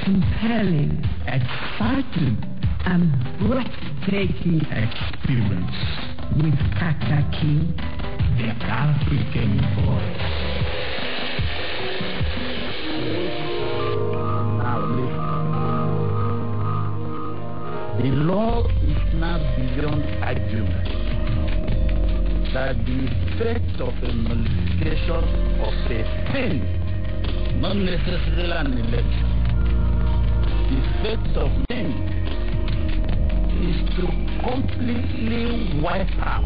compelling, exciting, and breathtaking experience with Kakaki, the African voice. Now listen. The law is not beyond argument that the effect of a nullification of a thing, not necessarily an election, the effect of thing is to completely wipe out,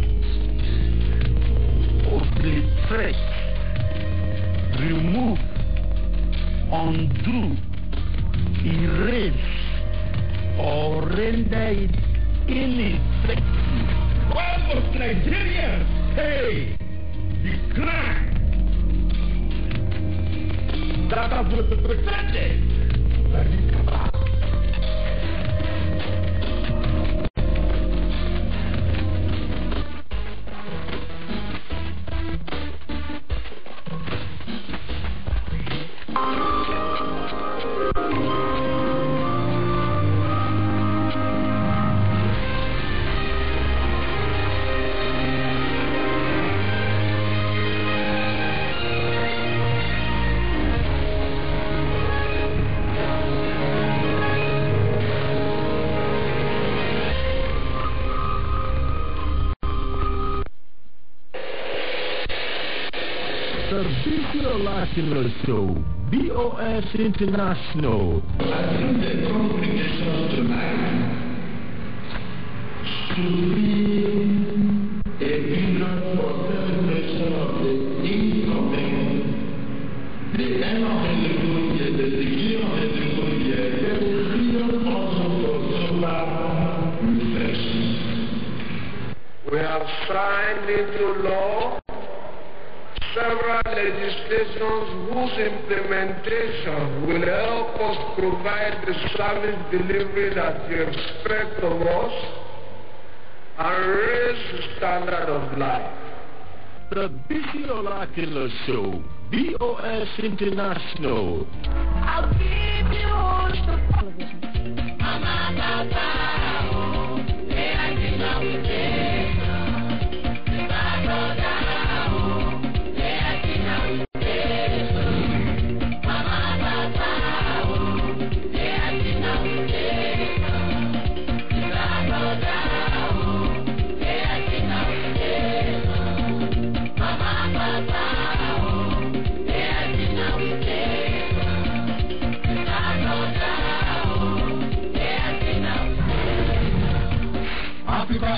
obliterate, remove, undo, erase, or render it ineffective. All of Nigerians pay the crime that has been represented by the cabal. Show, BOS International. I think the congregation tonight should be a period for celebration of the incoming, the end of the new year, the beginning of the new year. There is a period also for sober reflection. We have signed into law several legislations whose implementation will help us provide the service delivery that you expect of us and raise the standard of life. The Bisi Olakilo Show, BOS International. I'll give you the television.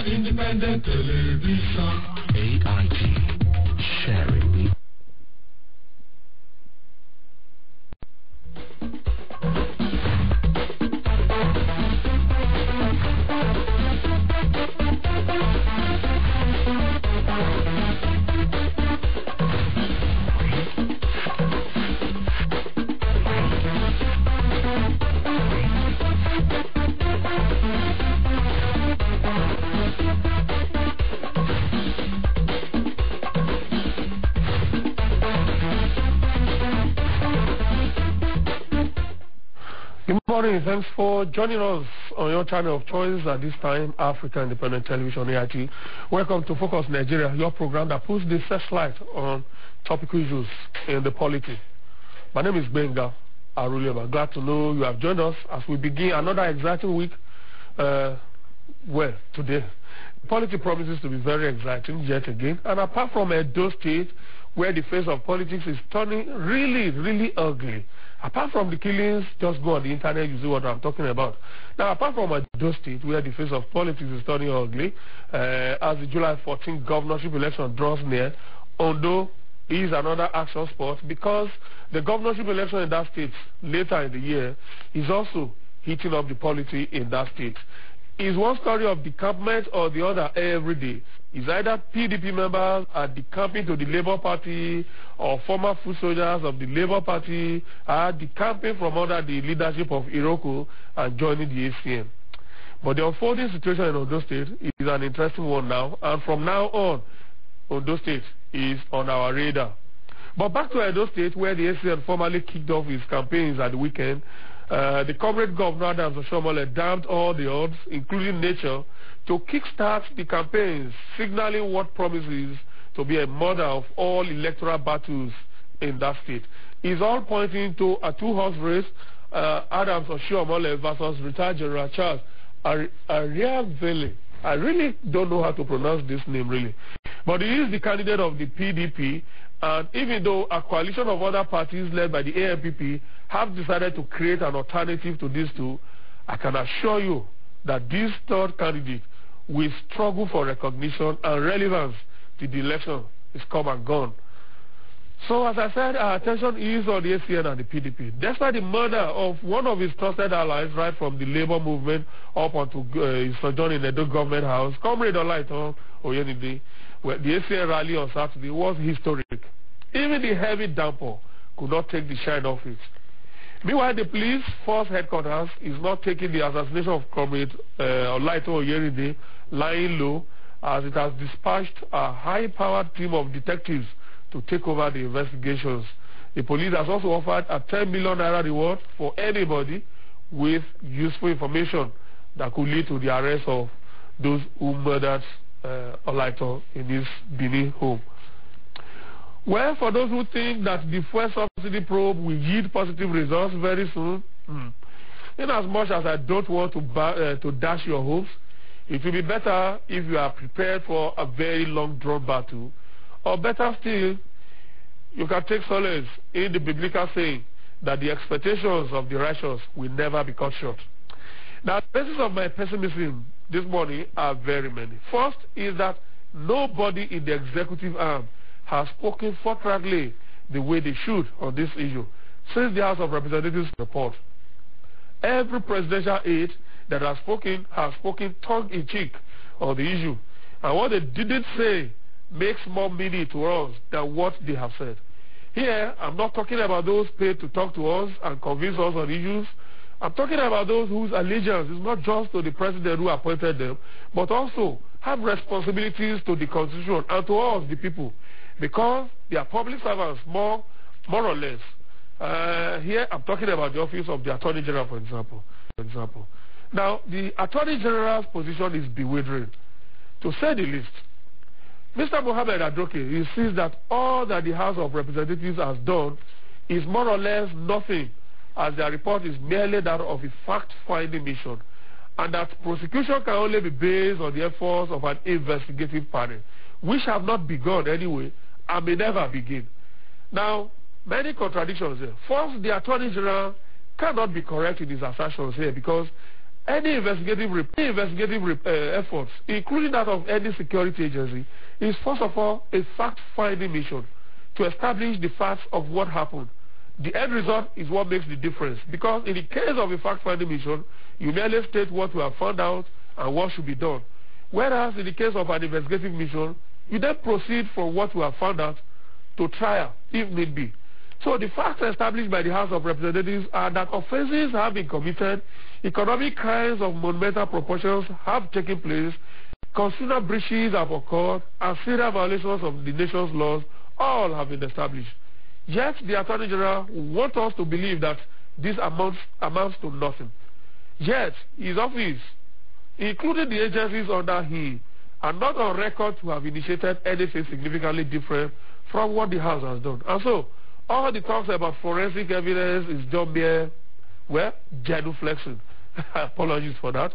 Independent Television. AIT. Sharing. Thanks for joining us on your channel of choice at this time, Africa Independent Television, AIT. Welcome to Focus Nigeria, your program that puts the searchlight on topical issues in the polity. My name is Benga Aruleva. Glad to know you have joined us as we begin another exciting week. Well, today, polity promises to be very exciting yet again. And apart from Edo State, where the face of politics is turning really, really ugly, apart from the killings, just go on the internet, you see what I'm talking about. Now, apart from Edo State, where the face of politics is turning ugly, as the July 14th governorship election draws near, Ondo is another action spot because the governorship election in that state later in the year is also heating up the polity in that state. Is one story of decampment or the other every day. Is either PDP members are decamping to the Labour Party or former foot soldiers of the Labour Party are decamping from under the leadership of Iroko and joining the ACM. But the unfolding situation in Ondo State is an interesting one now, and from now on, Ondo State is on our radar. But back to Edo State, where the ACM formally kicked off its campaigns at the weekend, The comrade governor Adams Oshiomhole damned all the odds, including nature, to kickstart the campaigns, signaling what promises to be a mother of all electoral battles in that state. It's all pointing to a two-horse race, Adams Oshiomhole versus retired General Charles Ariavele. I really don't know how to pronounce this name, really. But he is the candidate of the PDP, and even though a coalition of other parties led by the AMPP have decided to create an alternative to these two, I can assure you that this third candidate will struggle for recognition and relevance till the election is come and gone. So, as I said, our attention is on the ACN and the PDP. Despite the murder of one of his trusted allies, right from the labor movement up onto his sojourn in the Edo government house, Comrade Olaito Oyenide, where the ACN rally on Saturday was historic. Even the heavy downpour could not take the shine off it. Meanwhile, the police force headquarters is not taking the assassination of Comrade Olaito Oyenide lying low, as it has dispatched a high-powered team of detectives to take over the investigations. The police has also offered a 10 million naira reward for anybody with useful information that could lead to the arrest of those who murdered Olaito in his Benin home. Well, for those who think that the fuel subsidy probe will yield positive results very soon, in as much as I don't want to dash your hopes, it will be better if you are prepared for a very long drawn battle. Or better still, you can take solace in the biblical saying that the expectations of the righteous will never be cut short. Now, the basis of my pessimism this morning are very many. First is that nobody in the executive arm has spoken forthrightly the way they should on this issue since the House of Representatives report. Every presidential aide that has spoken tongue-in-cheek on the issue. And what they didn't say makes more meaning to us than what they have said. Here, I'm not talking about those paid to talk to us and convince us on issues. I'm talking about those whose allegiance is not just to the president who appointed them, but also have responsibilities to the Constitution and to us, the people, because they are public servants, more or less. Here, I'm talking about the office of the Attorney General, for example. Now, the Attorney General's position is bewildering, to say the least. Mr. Mohammed Adoke insists that all that the House of Representatives has done is more or less nothing, as their report is merely that of a fact-finding mission, and that prosecution can only be based on the efforts of an investigative panel, which have not begun anyway and may never begin. Now, many contradictions here. First, the Attorney General cannot be correct in his assertions here, because any investigative efforts, including that of any security agency, is first of all a fact-finding mission to establish the facts of what happened. The end result is what makes the difference, because in the case of a fact-finding mission, you merely state what you have found out and what should be done. Whereas in the case of an investigative mission, you then proceed from what you have found out to trial, if need be. So the facts established by the House of Representatives are that offenses have been committed, economic crimes of monumental proportions have taken place, consular breaches have occurred, and serious violations of the nation's laws all have been established. Yet the Attorney General wants us to believe that this amounts to nothing. Yet his office, including the agencies under him, are not on record to have initiated anything significantly different from what the House has done. And so, all the talks about forensic evidence is just mere, well, genuflection. Apologies for that.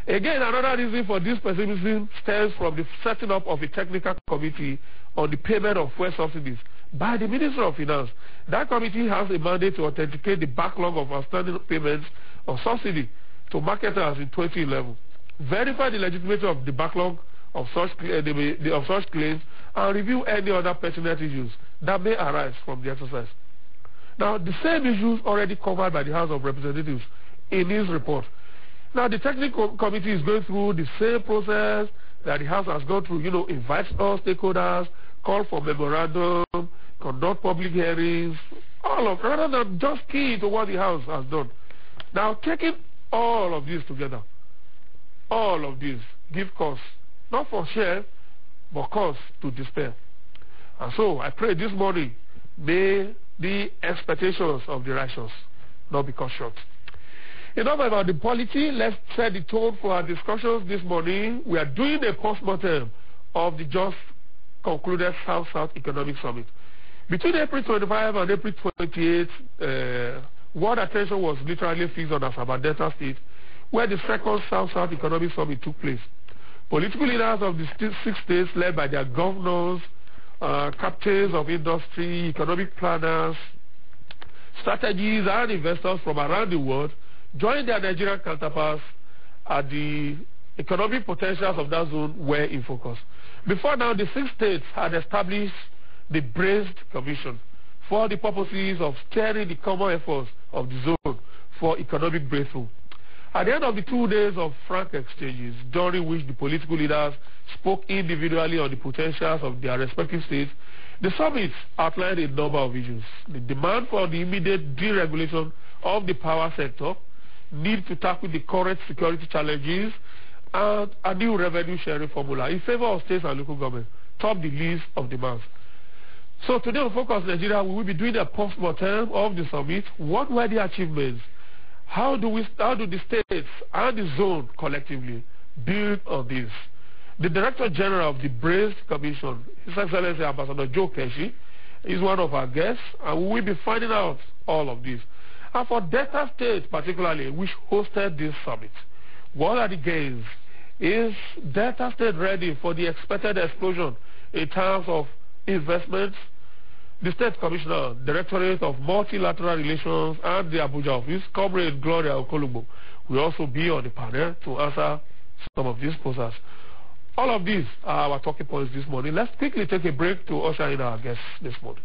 Again, another reason for this pessimism stems from the setting up of a technical committee on the payment of fuel subsidies by the Minister of Finance. That committee has a mandate to authenticate the backlog of outstanding payments of subsidy to marketers in 2011, verify the legitimacy of the backlog of such claims, and review any other pertinent issues that may arise from the exercise. Now, the same issues already covered by the House of Representatives in his report. Now, the technical committee is going through the same process that the House has gone through, invite all stakeholders, call for memorandum, conduct public hearings, all of rather than just key to what the House has done. Now, taking all of this together, all of this give cause, not for share, but cause to despair. And so, I pray this morning, may the expectations of the righteous not be cut short. Enough about the polity. Let's set the tone for our discussions this morning. We are doing a post-mortem of the just concluded South-South Economic Summit. Between April 25 and April 28, world attention was literally fixed on Asaba Delta State, where the second South-South Economic Summit took place. Political leaders of the 6 states, led by their governors, captains of industry, economic planners, strategies, and investors from around the world, joined their Nigerian counterparts at the economic potentials of that zone were in focus. Before now, the 6 states had established the BRACED Commission for the purposes of steering the common efforts of the zone for economic breakthrough. At the end of the 2 days of frank exchanges, during which the political leaders spoke individually on the potentials of their respective states, the summit outlined a number of issues. The demand for the immediate deregulation of the power sector, need to tackle the current security challenges, and a new revenue sharing formula in favor of states and local government top the list of demands. So today on Focus Nigeria, we will be doing a post-mortem of the summit. What were the achievements? How do the states and the zone collectively build on this? The Director General of the BRACED Commission, His Excellency Ambassador Joe Keshi, is one of our guests, and we will be finding out all of this. And for Delta State particularly, which hosted this summit, what are the gains? Is Delta State ready for the expected explosion in terms of investments? The State Commissioner, Directorate of Multilateral Relations and the Abuja office, Comrade Gloria Okolugbo, will also be on the panel to answer some of these posers. All of these are our talking points this morning. Let's quickly take a break to usher in our guests this morning.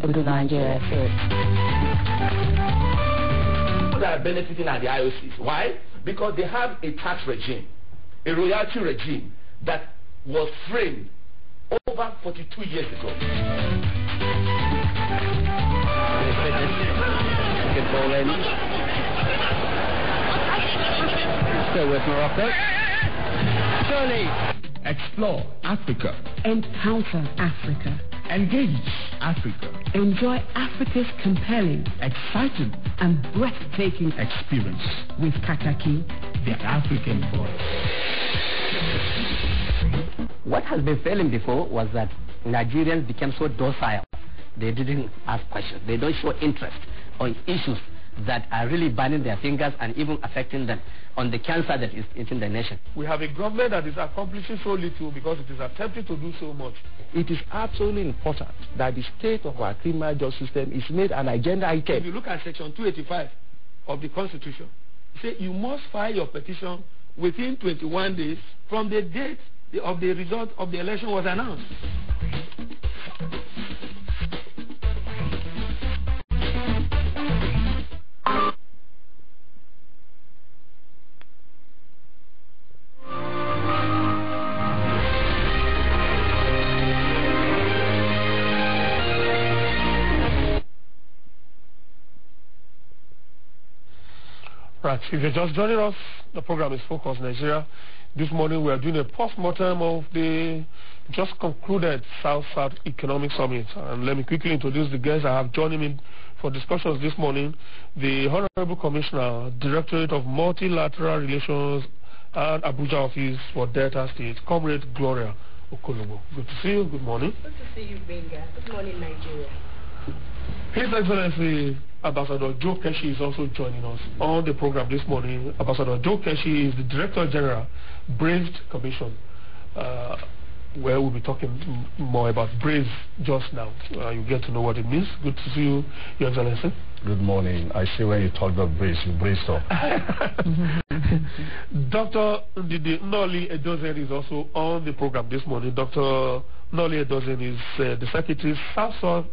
The Nigeria People that are benefiting are the IOCs. Why? Because they have a tax regime, a royalty regime that was framed over 42 years ago. Still with Morocco. Surely. Explore Africa. Encounter Africa. Engage Africa. Enjoy Africa's compelling, exciting, and breathtaking experience with Kakaki, the African voice. What has been failing before was that Nigerians became so docile. They didn't ask questions. They don't show interest on issues that are really burning their fingers and even affecting them on the cancer that is eating the nation. We have a government that is accomplishing so little because it is attempting to do so much. It is absolutely important that the state of our criminal justice system is made an agenda item. If you look at Section 285 of the Constitution, it says you must file your petition within 21 days from the date of the result of the election was announced. Right, if you're just joining us, the program is Focus Nigeria. This morning we are doing a post-mortem of the just concluded South-South Economic Summit. And let me quickly introduce the guests I have joining me for discussions this morning the Honorable Commissioner, Directorate of Multilateral Relations and Abuja Office for Delta State, Comrade Gloria Okolobo. Good to see you. Good morning. Good to see you, Benga. Good morning, Nigeria. His Excellency Ambassador Joe Keshi is also joining us on the program this morning. Ambassador Joe Keshi is the Director General, BRACE Commission, where we'll be talking more about BRACE just now. You get to know what it means. Good to see you, Your Excellency. Good morning. I see when you talked about BRACE, you braced up. Dr. Noli Edozen is also on the program this morning. Dr. Noli Edozen is the Secretary, South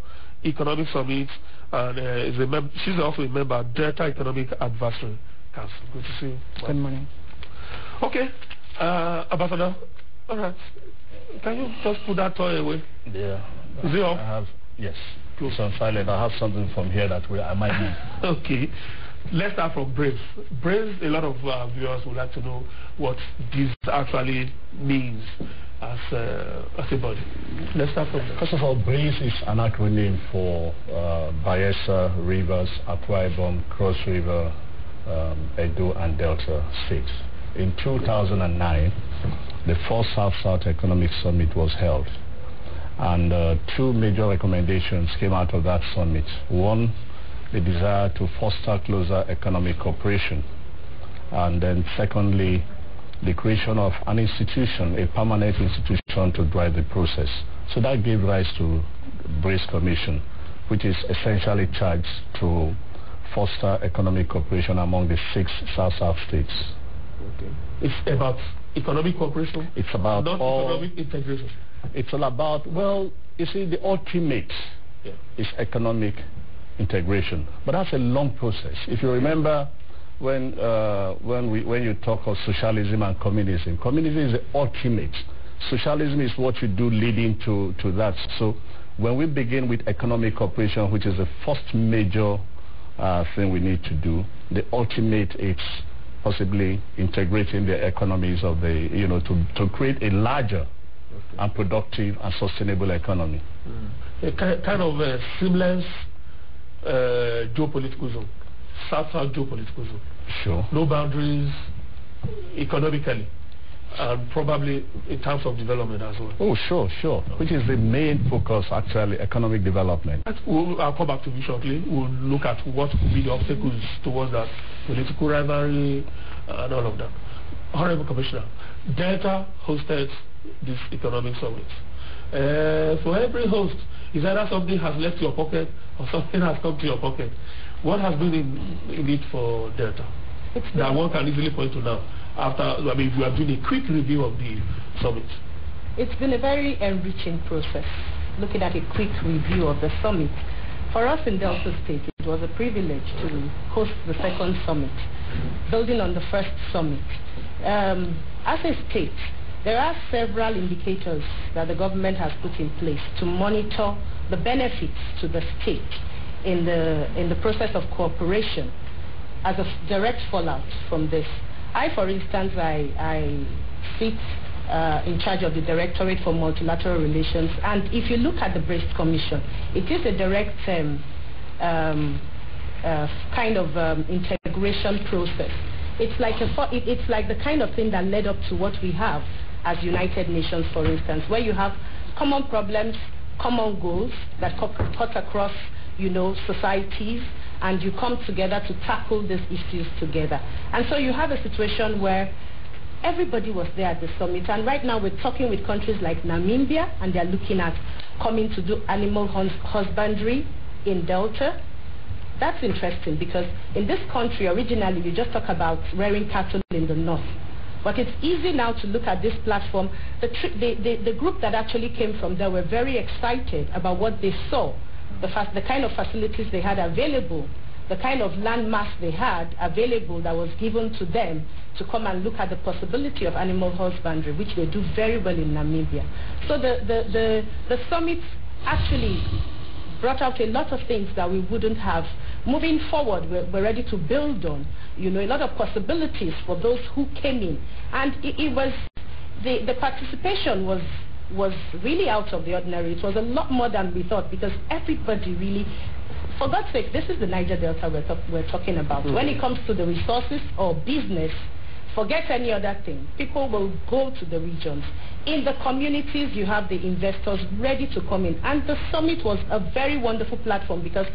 Economic Summit, and she's also a member of Delta Economic Advisory Council. Good to see you. Good morning. Okay, Ambassador. All right. Can you just put that toy away? Yeah. Is it off? I have, yes. It's on silent. I have something from here that I might need. Okay. Let's start from BRACE. BRACE, a lot of viewers would like to know what this actually means as a body. Let's start from there. First of all, BRACE is an acronym for Bayelsa, Rivers, Akwa Ibom, Cross River, Edo, and Delta states. In 2009, the first South-South Economic Summit was held. And two major recommendations came out of that summit. One, the desire to foster closer economic cooperation. And then secondly, the creation of an institution, a permanent institution to drive the process. So that gave rise to BRACE Commission, which is essentially charged to foster economic cooperation among the 6 South-South states. Okay. It's about economic cooperation? It's about not economic integration? It's all about, well, you see, the ultimate is economic integration. But that's a long process. If you remember when you talk of socialism and communism, communism is the ultimate. Socialism is what you do leading to that. So when we begin with economic cooperation, which is the first major thing we need to do, the ultimate is possibly integrating the economies of the, to create a larger and productive and sustainable economy. A kind of a seamless geopolitical zone, South-South geopolitical zone. Sure. No boundaries economically, and probably in terms of development as well. Oh, sure. Which is the main focus, actually, economic development. I'll come back to you shortly. We'll look at what could be the obstacles towards that, political rivalry, and all of that. Honorable Commissioner, Delta hosted this economic summit. For every host, is either something has left your pocket or something has come to your pocket. What has been in it for Delta? That one can easily point to now. After, we are doing a quick review of the summit. It's been a very enriching process, looking at a quick review of the summit. For us in Delta State, it was a privilege to host the second summit, building on the first summit. As a state, there are several indicators that the government has put in place to monitor the benefits to the state in the process of cooperation as a direct fallout from this. For instance, I sit in charge of the Directorate for Multilateral Relations, and if you look at the BRACE Commission, it is a direct kind of integration process. It's like the kind of thing that led up to what we have as United Nations, for instance, where you have common problems, common goals that cut across, societies, and you come together to tackle these issues together. And so you have a situation where everybody was there at the summit, and right now we're talking with countries like Namibia, and they're looking at coming to do animal husbandry in Delta. That's interesting because in this country, originally, we just talk about rearing cattle in the north. But it's easy now to look at this platform. The group that actually came from there were very excited about what they saw, the kind of facilities they had available, the kind of land mass they had available that was given to them to come and look at the possibility of animal husbandry, which they do very well in Namibia. So the summit actually brought out a lot of things that we wouldn't have. Moving forward, we're ready to build on, a lot of possibilities for those who came in. And it was, the participation was really out of the ordinary. It was a lot more than we thought because everybody really for God's sake, this is the Niger Delta we're talking about. When it comes to the resources or business, forget any other thing. People will go to the regions. In the communities, you have the investors ready to come in. And the summit was a very wonderful platform because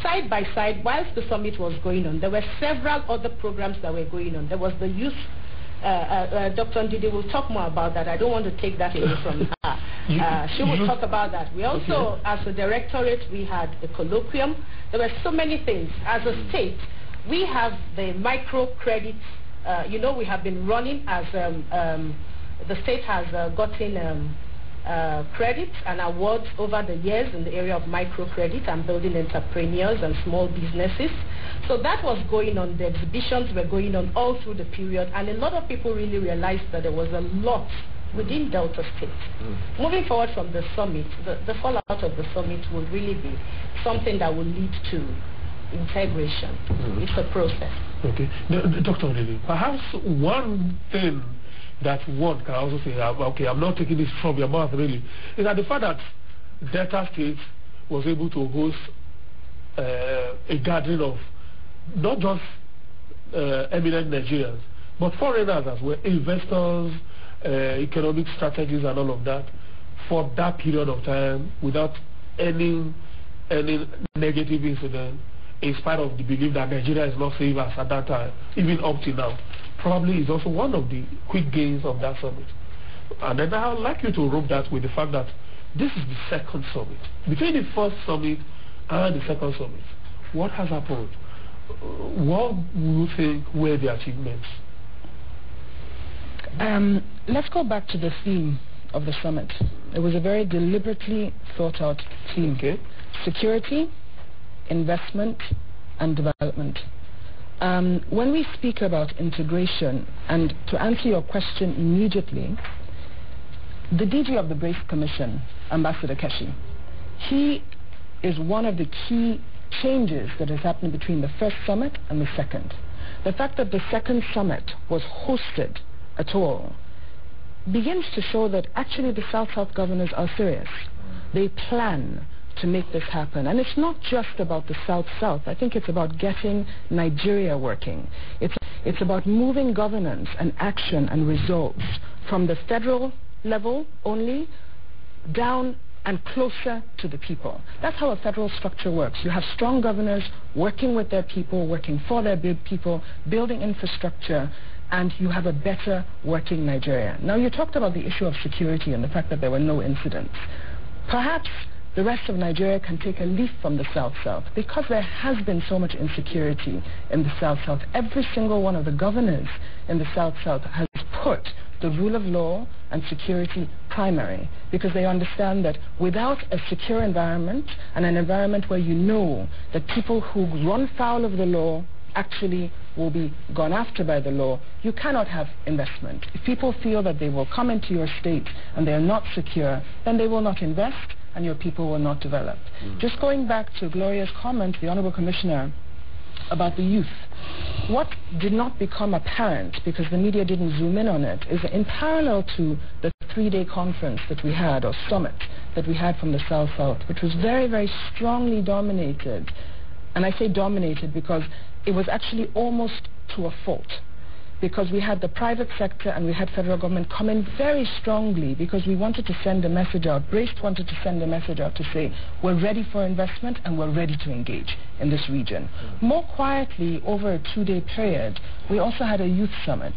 side by side, whilst the summit was going on, there were several other programs that were going on. There was the youth. Dr. Ndidi will talk more about that. I don't want to take that away from her. She will talk about that. We also, as a directorate, we had a colloquium. There were so many things. As a state, we have the microcredit. We have been running as the state has gotten credits and awards over the years in the area of microcredit and building entrepreneurs and small businesses. So that was going on. The exhibitions were going on all through the period, and a lot of people really realized that there was a lot within Delta State. Moving forward from the summit, the fallout of the summit will really be something that will lead to integration. It's a process. Okay. Dr. Ndidi, perhaps one thing that one can also say, okay, I'm not taking this from your mouth really, is that the fact that Delta State was able to host a gathering of not just eminent Nigerians, but foreigners as well, investors, economic strategies and all of that, for that period of time without any negative incident, in spite of the belief that Nigeria is not safe as at that time, even up to now, probably is also one of the quick gains of that summit. And then I would like you to rope that with the fact that this is the second summit. Between the first summit and the second summit, what has happened? What do you think were the achievements? Let's go back to the theme of the summit. It was a very deliberately thought out theme. Okay. Security, investment, and development. When we speak about integration, and to answer your question immediately, the DG of the Brace Commission, Ambassador Keshi, he is one of the key changes that has happened between the first summit and the second. The fact that the second summit was hosted at all begins to show that actually the South-South governors are serious. They plan to make this happen. And it's not just about the South-South. I think it's about getting Nigeria working. It's about moving governance and action and results from the federal level only down and closer to the people. That's how a federal structure works. You have strong governors working with their people, working for their people, building infrastructure, and you have a better working Nigeria. Now, you talked about the issue of security and the fact that there were no incidents. Perhaps the rest of Nigeria can take a leaf from the South-South because there has been so much insecurity in the South-South. Every single one of the governors in the South-South has put the rule of law and security primary because they understand that without a secure environment and an environment where you know that people who run foul of the law actually will be gone after by the law, you cannot have investment. If people feel that they will come into your state and they are not secure, then they will not invest and your people will not develop. Just going back to Gloria's comment, the Honorable Commissioner, about the youth, what did not become apparent because the media didn't zoom in on it is that in parallel to the 3-day conference that we had, or summit that we had from the South-South, which was very, very strongly dominated, and I say dominated because it was actually almost to a fault, because we had the private sector and we had federal government come in very strongly because we wanted to send a message out. Brace wanted to send a message out to say we're ready for investment and we're ready to engage in this region. More quietly, over a 2-day period, we also had a youth summit,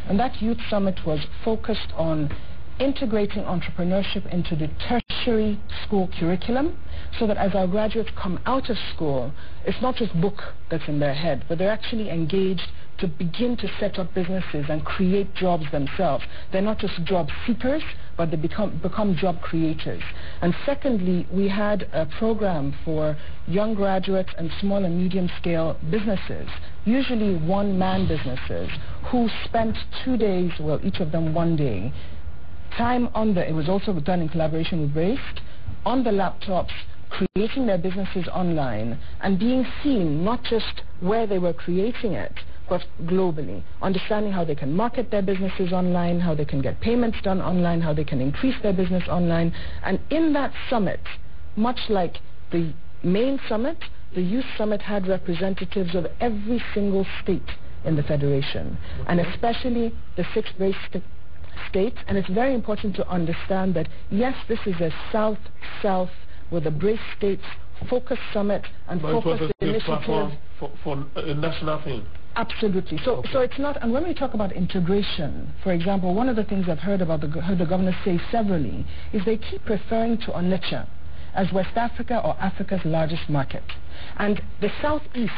and that youth summit was focused on integrating entrepreneurship into the tertiary school curriculum so that as our graduates come out of school, it's not just book that's in their head, but they're actually engaged to begin to set up businesses and create jobs themselves. They're not just job seekers, but they become job creators. And secondly, we had a program for young graduates and small and medium scale businesses, usually one-man businesses, who spent 2 days, well, each of them 1 day, time on it was also done in collaboration with Brace, on the laptops, creating their businesses online and being seen not just where they were creating it, but globally, understanding how they can market their businesses online, how they can get payments done online, how they can increase their business online. And in that summit, much like the main summit, the Youth Summit had representatives of every single state in the Federation, and especially the 6 BRICS states. And it's very important to understand that, yes, this is a South-South with the BRICS states focus summit and focus initiative. For a national thing. Absolutely. So it's not, and when we talk about integration, for example, one of the things I've heard about heard the governor say severally is they keep referring to Onitsha as West Africa or Africa's largest market. And the Southeast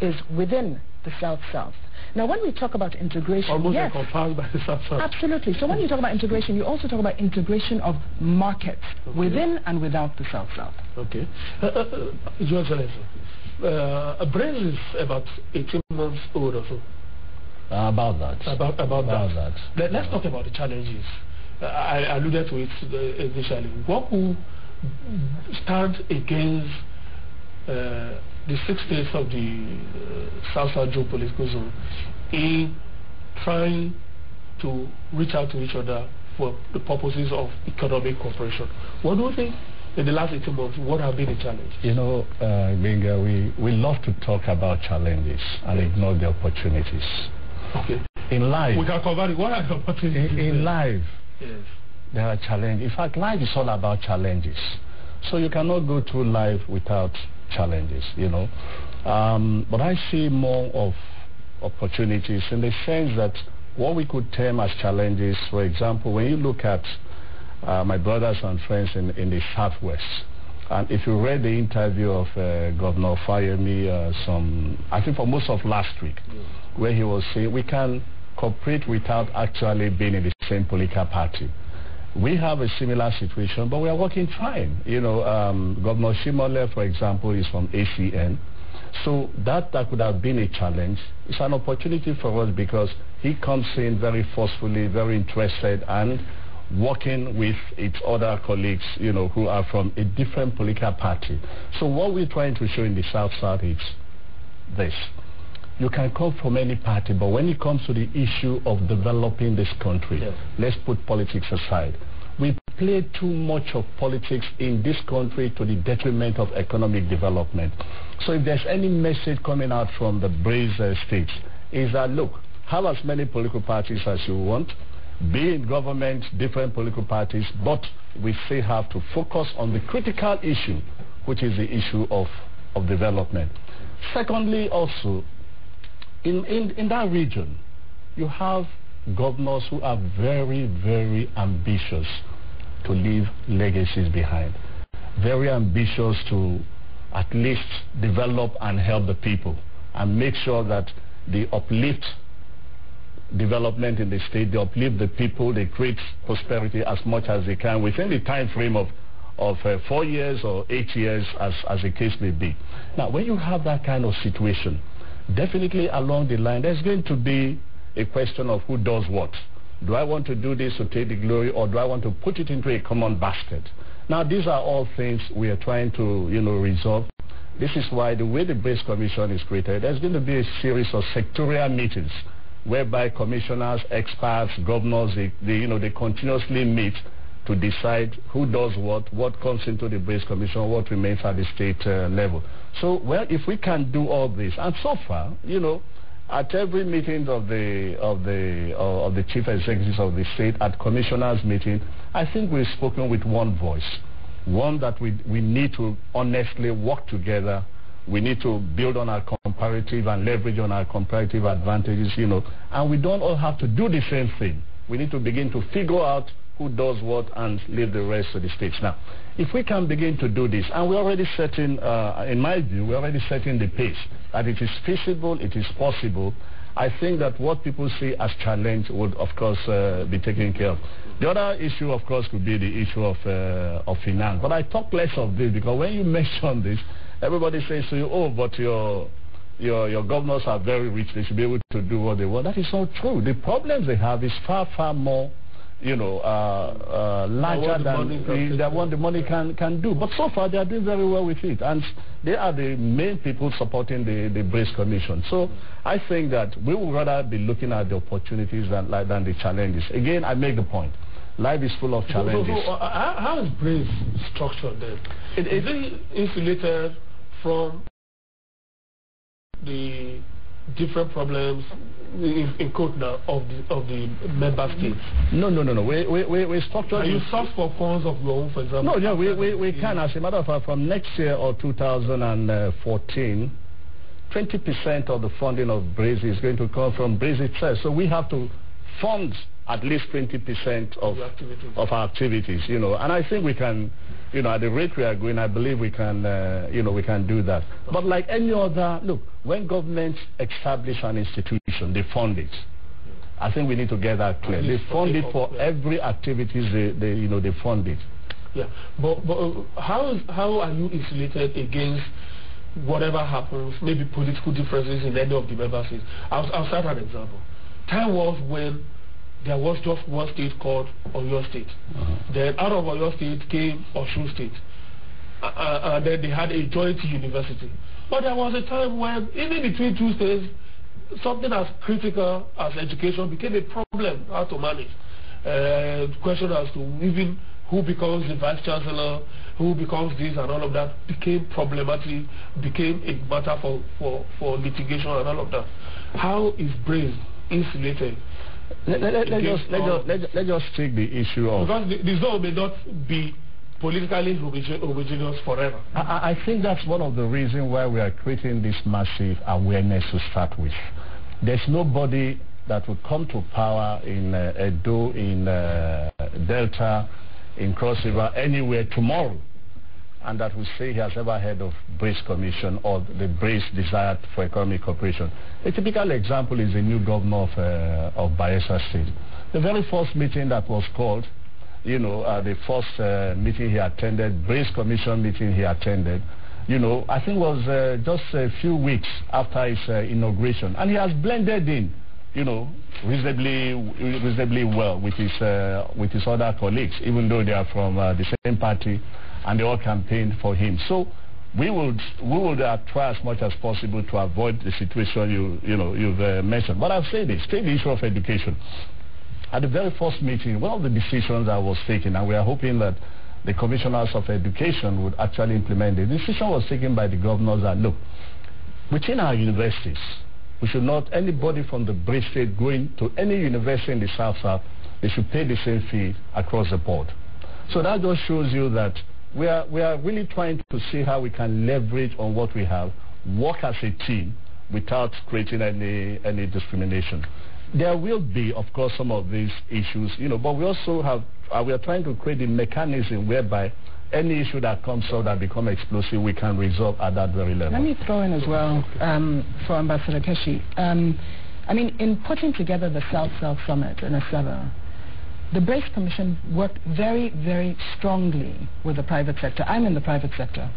is within the South-South. Now, when we talk about integration, almost yes, encompassed by the South-South. Absolutely. So when you talk about integration, you also talk about integration of markets within and without the South-South. Okay. Your Excellency, BRICS is about 18 months old or so. About that. About that. Let's talk about the challenges. I alluded to it initially. What will stand against the 6 states of the South-South geopolitical zone in trying to reach out to each other for the purposes of economic cooperation? What do you think in the last 18 months, what have been the challenges? You know, Benga, we love to talk about challenges and ignore the opportunities. Okay. In life, we can cover it. What are the opportunities? In life, yes, there are challenges. In fact, life is all about challenges. So you cannot go through life without challenges, you know. But I see more of opportunities in the sense that what we could term as challenges, for example, when you look at my brothers and friends in the Southwest, and if you read the interview of Governor Fayemi, I think for most of last week, where he was saying we can cooperate without actually being in the same political party. We have a similar situation, but we are working fine. You know, Governor Shimole, for example, is from ACN. So that could have been a challenge. It's an opportunity for us because he comes in very forcefully, very interested, and working with its other colleagues, you know, who are from a different political party. So what we're trying to show in the South-South is this. You can come from any party, but when it comes to the issue of developing this country, let's put politics aside. We play too much of politics in this country to the detriment of economic development. So if there's any message coming out from the BRICS states, is that, look, have as many political parties as you want, be in government, different political parties, but we still have to focus on the critical issue, which is the issue of development. Secondly, also, in that region, you have governors who are very, very ambitious to leave legacies behind. Very ambitious to at least develop and help the people and make sure that they uplift development in the state, they uplift the people, they create prosperity as much as they can within the time frame of 4 years or 8 years as the case may be. Now, when you have that kind of situation, definitely along the line, there's going to be a question of who does what. Do I want to do this to take the glory, or do I want to put it into a common basket? Now, these are all things we are trying to, you know, resolve. This is why the way the BRICS Commission is created, there's going to be a series of sectorial meetings whereby commissioners, experts, governors, they continuously meet to decide who does what comes into the BRICS Commission, what remains at the state level. So, well, if we can do all this, and so far, you know, at every meeting of the chief executives of the state, at commissioners' meeting, I think we've spoken with one voice, one that we need to honestly work together. We need to build on our comparative and leverage on our comparative advantages, you know, and we don't all have to do the same thing. We need to begin to figure out who does what and leave the rest to the states. Now, if we can begin to do this, and we're already setting, in my view, we're already setting the pace, that it is feasible, it is possible, I think that what people see as challenge would, of course, be taken care of. The other issue, of course, could be the issue of finance. But I talk less of this because when you mention this, everybody says to you, oh, but your governors are very rich, they should be able to do what they want. That is not true. The problems they have is far, far more, you know, larger than what the money can do. But so far, they are doing very well with it. And they are the main people supporting the BRICS Commission. So I think that we would rather be looking at the opportunities than the challenges. Again, I make the point. Life is full of challenges. So how is BRICS structured then? Is it insulated from the different problems in quote now of the member states? No. We structured. Can you source for funds of your own, for example? No, we can. As a matter of fact, from next year or 2014, 20% of the funding of BRACE is going to come from BRACE itself. So we have to fund at least 20% of our activities, and I think we can, at the rate we are going, I believe we can, we can do that. But like any other, look, when governments establish an institution, they fund it. I think we need to get that clear. They fund it for every activities they fund it. Yeah, but how are you insulated against whatever happens, maybe political differences in any of the member states? I'll start an example. Time was when there was just one state called Oyo State. Then out of Oyo State came Osun State. And then they had a joint university. But there was a time when, even between two states, something as critical as education became a problem, how to manage. Question as to even who becomes the vice chancellor, who becomes this and all of that became problematic, became a matter for litigation and all of that. How is BRACE insulated? Let's just take the issue of... Because the zone may not be politically homogeneous forever. I think that's one of the reasons why we are creating this massive awareness to start with. There's nobody that will come to power in Edo, in Delta, in Cross River, anywhere tomorrow, and that will say he has ever heard of BRACE Commission or the BRACE Desire for Economic Cooperation. A typical example is the new governor of Bayelsa State. The very first meeting that was called, the first meeting he attended, BRACE Commission meeting he attended, I think was just a few weeks after his inauguration. And he has blended in, reasonably well with his other colleagues, even though they are from the same party and they all campaigned for him. So we would try as much as possible to avoid the situation you've mentioned. But I'll say this, take the issue of education. At the very first meeting, one of the decisions that was taken, and we are hoping that the commissioners of education would actually implement it. The decision was taken by the governors that, look, within our universities, we should not, anybody from the BRACE state going to any university in the South, they should pay the same fee across the board. So that just shows you that we are really trying to see how we can leverage on what we have, work as a team without creating any discrimination. There will be, of course, some of these issues, but we also have, we are trying to create a mechanism whereby any issue that comes out that become explosive, we can resolve at that very level. Let me throw in as well for Ambassador Keshi. In putting together the South-South Summit in Asaba, the BRACE Commission worked very, very strongly with the private sector. I'm in the private sector.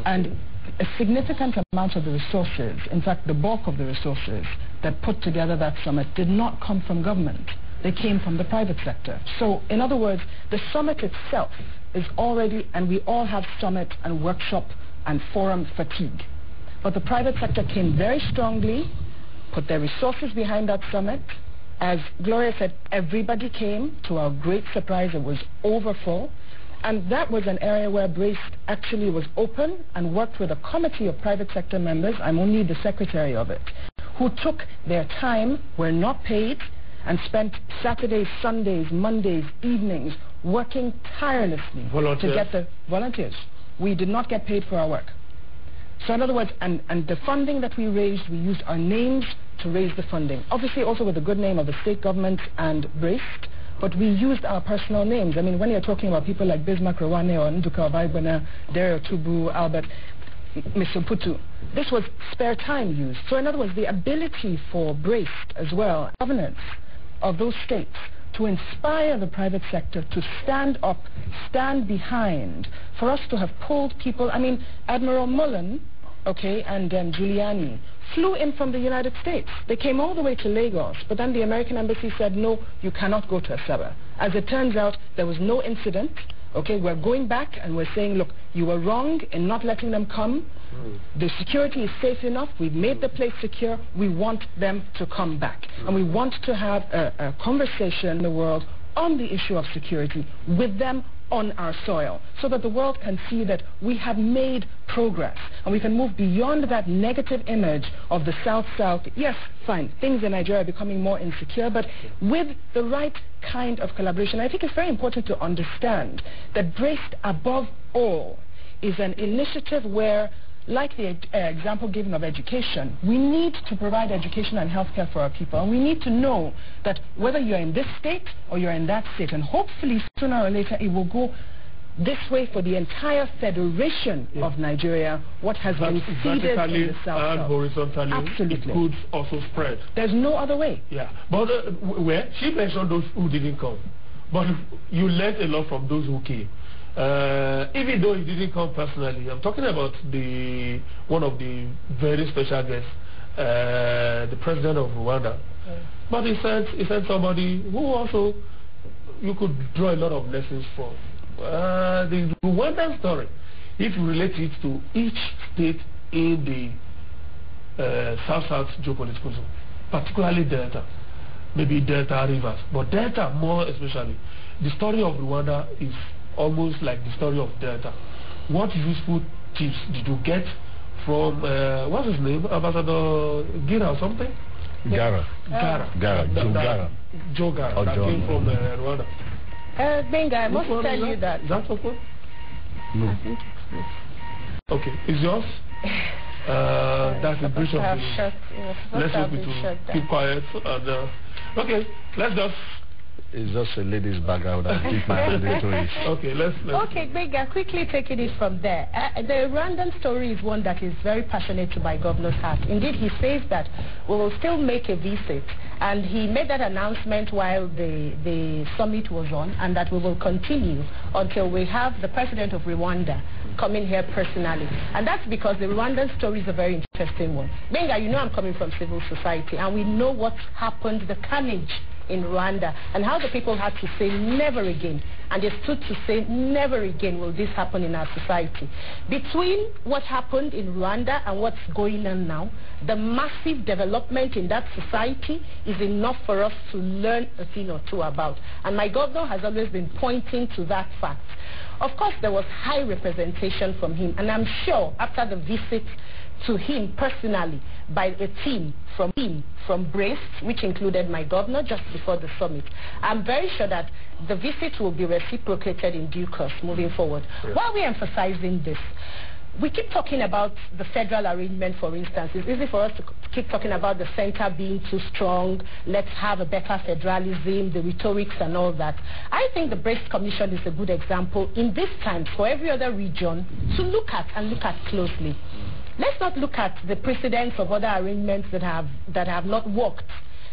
And a significant amount of the resources, in fact, the bulk of the resources that put together that summit did not come from government. They came from the private sector. So, in other words, the summit itself is already, and we all have summit and workshop and forum fatigue. But the private sector came very strongly, put their resources behind that summit. As Gloria said, everybody came. To our great surprise, it was overfull. And that was an area where BRACE actually was open and worked with a committee of private sector members, I'm only the secretary of it, who took their time, were not paid, and spent Saturdays, Sundays, Mondays, evenings, working tirelessly to get the volunteers. We did not get paid for our work. So in other words, and the funding that we raised, we used our names to raise the funding. Obviously also with the good name of the state government and BRACE, but we used our personal names. I mean, when you're talking about people like Bismarck Rawane or Nduka Obaibwana, Dario Tubu, Albert Misoputu, this was spare time used. So in other words, the ability for BRACE as well, governance of those states, to inspire the private sector to stand up, stand behind, for us to have pulled people. I mean, Admiral Mullen, and Giuliani flew in from the United States. They came all the way to Lagos, but then the American embassy said, no, you cannot go to Asaba. As it turns out, there was no incident. We're going back and we're saying, look, you were wrong in not letting them come. The security is safe enough. We've made the place secure. We want them to come back. And we want to have a conversation in the world on the issue of security with them on our soil so that the world can see that we have made progress and we can move beyond that negative image of the South-South. Yes, fine, things in Nigeria are becoming more insecure, but with the right kind of collaboration. I think it's very important to understand that Braced above all is an initiative where, like the example given of education, we need to provide education and healthcare for our people. And we need to know that whether you're in this state or you're in that state, and hopefully sooner or later it will go this way for the entire federation of Nigeria, what has been seeded in the South. And horizontally, absolutely, it could also spread. There's no other way. Yeah, but where she mentioned those who didn't come, but you learned a lot from those who came. Even though he didn't come personally, I'm talking about one of the very special guests, the president of Rwanda. But he sent somebody who also you could draw a lot of lessons from. The Rwandan story, if you relate it to each state in the South-South geopolitical zone, particularly Delta, maybe Delta rivers, but Delta more especially, the story of Rwanda is almost like the story of Delta. What useful tips did you get from, what's his name, Ambassador Gira or something? Joe Gara. Joe Gara, that came from Rwanda. Benga, I must tell you that. Is that okay? No. I think it's this. Okay, is yours? That's the bridge of the... Let's hope it will keep quiet. And, okay, let's just... It's just a lady's background. I keep my hand into it. Okay, let's okay, Benga, quickly taking it from there. The Rwandan story is one that is very passionate to my governor's heart. Indeed, he says that we will still make a visit. And he made that announcement while the summit was on, and that we will continue until we have the president of Rwanda coming here personally. And that's because the Rwandan story is a very interesting one. Benga, you know I'm coming from civil society, and we know what happened, the carnage in Rwanda, and how the people had to say never again, and they stood to say never again will this happen in our society. Between what happened in Rwanda and what's going on now, the massive development in that society is enough for us to learn a thing or two about, and my governor has always been pointing to that fact. Of course, there was high representation from him, and I'm sure after the visit to him personally by a team from Braced, which included my governor just before the summit, I'm very sure that the visit will be reciprocated in due course moving forward. Yes. Why are we emphasizing this? We keep talking about the federal arrangement, for instance. It's easy for us to keep talking about the center being too strong, let's have a better federalism, the rhetorics and all that. I think the Braced Commission is a good example in these times for every other region to look at and look at closely. Let's not look at the precedents of other arrangements that have not worked.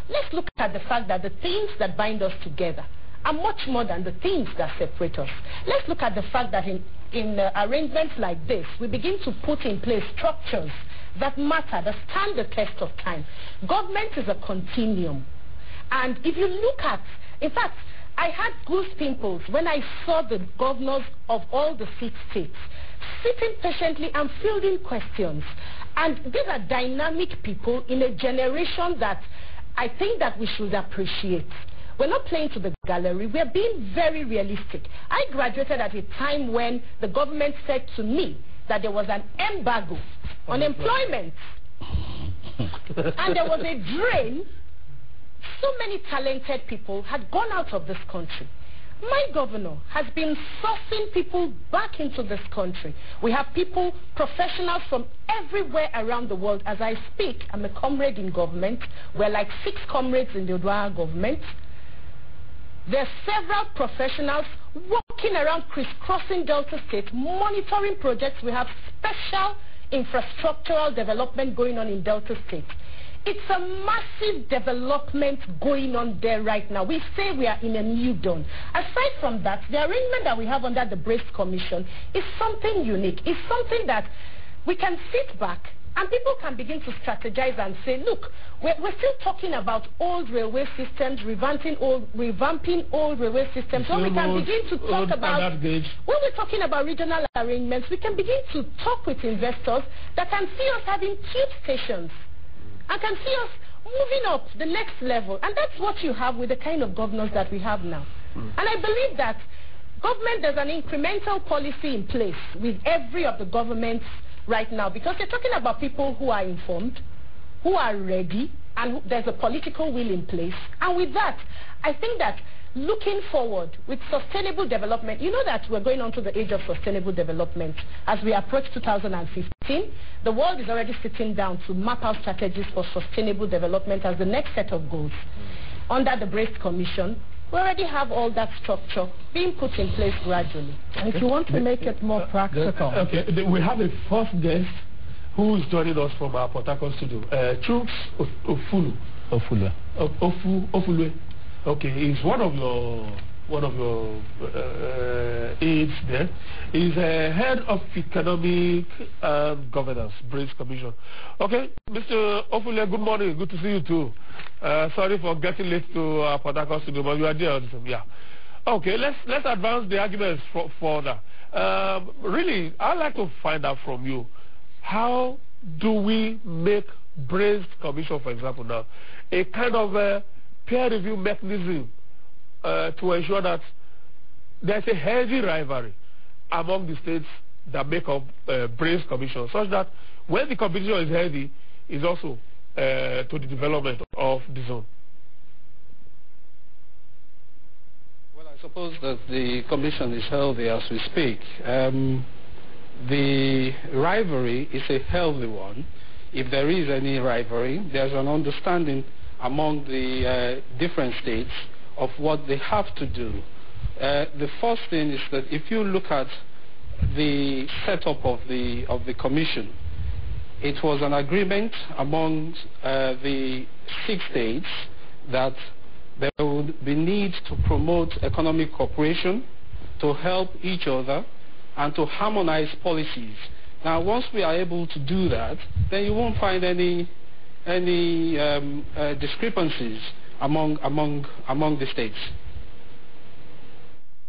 Let's look at the fact that the things that bind us together are much more than the things that separate us. Let's look at the fact that in arrangements like this, we begin to put in place structures that matter, that stand the test of time. Government is a continuum. And if you look at, in fact, I had goose pimples when I saw the governors of all the 6 states sitting patiently and fielding questions. And these are dynamic people in a generation that I think that we should appreciate. We're not playing to the gallery. We're being very realistic. I graduated at a time when the government said to me that there was an embargo on employment. And there was a drain. So many talented people had gone out of this country. My governor has been sourcing people back into this country. We have people, professionals from everywhere around the world. As I speak, I'm a comrade in government. We're like 6 comrades in the Odua government. There are several professionals walking around, crisscrossing Delta State, monitoring projects. We have special infrastructural development going on in Delta State. It's a massive development going on there right now. We say we are in a new dawn. Aside from that, the arrangement that we have under the Braced Commission is something unique. It's something that we can sit back and people can begin to strategize and say, look, we're still talking about old railway systems, revamping old railway systems. So we can begin to talk about, when we're talking about regional arrangements, we can begin to talk with investors that can see us having tube stations. I can see us moving up the next level. And that's what you have with the kind of governors that we have now. And I believe that Government, there's an incremental policy in place with every of the governments right now, because you're talking about people who are informed, who are ready, and there's a political will in place. And with that, I think that looking forward with sustainable development, you know that we're going on to the age of sustainable development. As we approach 2015, the world is already sitting down to map out strategies for sustainable development as the next set of goals. Under the BRACE Commission, we already have all that structure being put in place gradually. And if you want to make it more practical. Okay, we have a first guest who is joining us from our Port Harcourt studio. Chuks Ofulwe. Okay, he's one of your aides there. He's head of economic and governance, BRACE Commission. Okay, Mr. Ofulwe, good morning. Good to see you too. Sorry for getting late to our Port Harcourt studio, but you are there. Yeah. Okay, let's advance the arguments further. Really, I'd like to find out from you, how do we make BRACE Commission, for example, now a kind of peer review mechanism to ensure that there's a healthy rivalry among the states that make up BRACE Commission, such that when the competition is healthy, is also to the development of the zone? Well, I suppose that the commission is healthy as we speak. The rivalry is a healthy one. If there is any rivalry, there's an understanding among the different states of what they have to do. The first thing is that if you look at the setup of the commission, it was an agreement among the 6 states that there would be need to promote economic cooperation, to help each other, and to harmonize policies. Now, once we are able to do that, then you won't find any discrepancies among the states.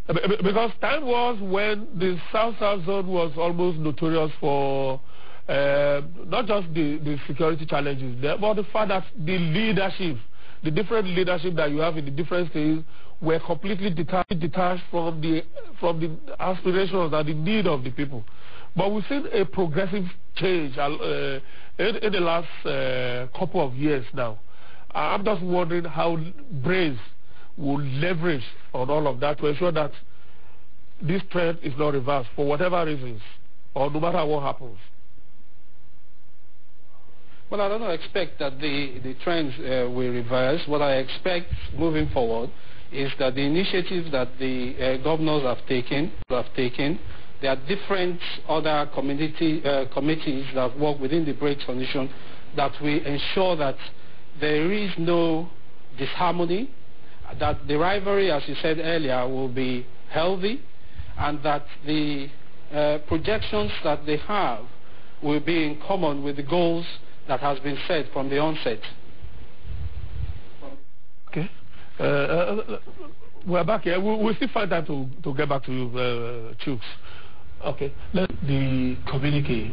Because time was when the South-South zone was almost notorious for not just the security challenges there, but the fact that the leadership, the different leadership that you have in the different states, were completely detached from the aspirations and the need of the people. But we've seen a progressive change in the last couple of years now. I'm just wondering how BRACE will leverage on all of that to ensure that this trend is not reversed for whatever reasons, or no matter what happens. Well, I don't expect that the trends will reverse. What I expect moving forward is that the initiatives that the governors have taken, there are different other committees that work within the BRACE Commission that will ensure that there is no disharmony, that the rivalry, as you said earlier, will be healthy, and that the projections that they have will be in common with the goals that has been set from the onset. Okay. We're back here. We'll still find time to get back to you, Chuks. Okay. The communique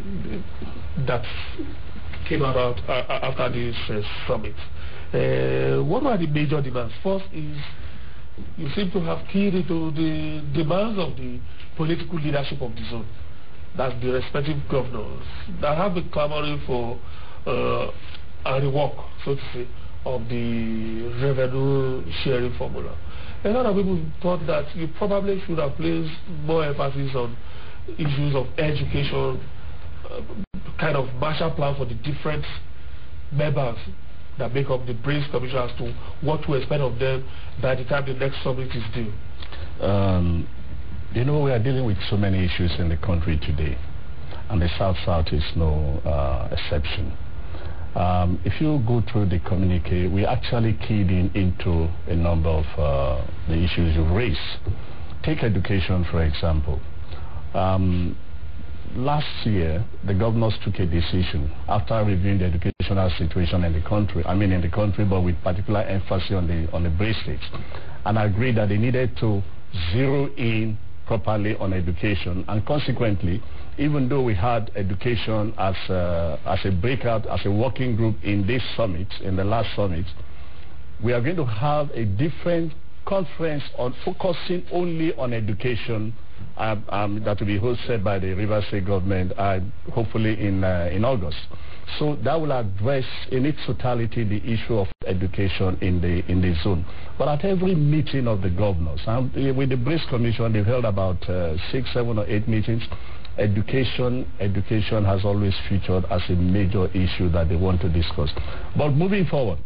that came out after this summit, what were the major demands? First is, you seem to have keyed into the demands of the political leadership of the zone. That's the respective governors that have been clamoring for a rework, so to say, of the revenue sharing formula. A lot of people thought that you probably should have placed more emphasis on issues of education, kind of Marshall Plan for the different members that make up the BRACE Commission as to what to expect of them by the time the next summit is due. You know, we are dealing with so many issues in the country today, and the South-South is no exception. If you go through the communique, we actually keyed into a number of the issues you've raised. Take education, for example. Last year, the governors took a decision after reviewing the educational situation in the country, but with particular emphasis on the BRACE states, and agreed that they needed to zero in properly on education, and consequently, even though we had education as a breakout, as a working group in this summit, in the last summit, we are going to have a different conference on focusing only on education that will be hosted by the Rivers State government, hopefully in August. So that will address in its totality the issue of education in the zone. But at every meeting of the governors, with the BRICS Commission, they've held about 6, 7, or 8 meetings. Education has always featured as a major issue that they want to discuss. But moving forward,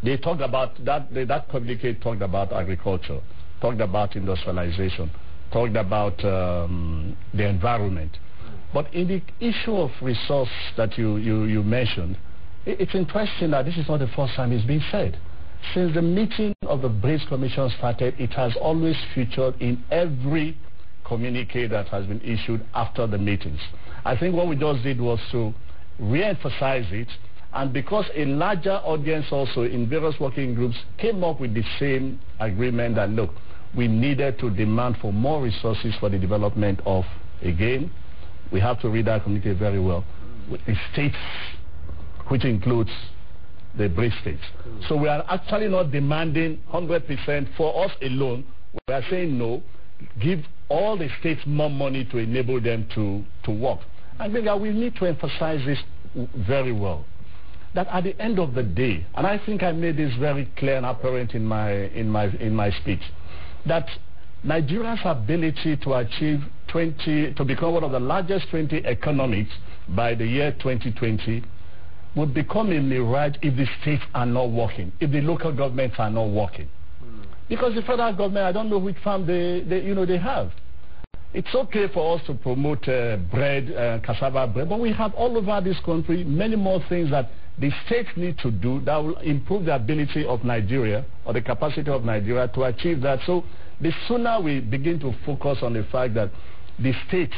they talked about that communique talked about agriculture, talked about industrialization, talked about the environment. But in the issue of resource that you mentioned, it's interesting that this is not the first time it's been said. Since the meeting of the BRICS Commission started, it has always featured in every communique that has been issued after the meetings. I think what we just did was to re-emphasize it, and because a larger audience also in various working groups came up with the same agreement that, look, we needed to demand for more resources for the development of, again, we have to read that communique very well, the states, which includes the BRICS states. So we are actually not demanding 100% for us alone. We are saying no, give all the states more money to enable them to work. I think that we need to emphasize this very well, that at the end of the day, and I think I made this very clear and apparent in my speech, that Nigeria's ability to achieve to become one of the largest 20 economies by the year 2020 would become a mirage if the states are not working, if the local governments are not working. Because the federal government, I don't know which farm they have. It's okay for us to promote bread, cassava bread, but we have all over this country many more things that the states need to do that will improve the ability of Nigeria or the capacity of Nigeria to achieve that. So the sooner we begin to focus on the fact that the states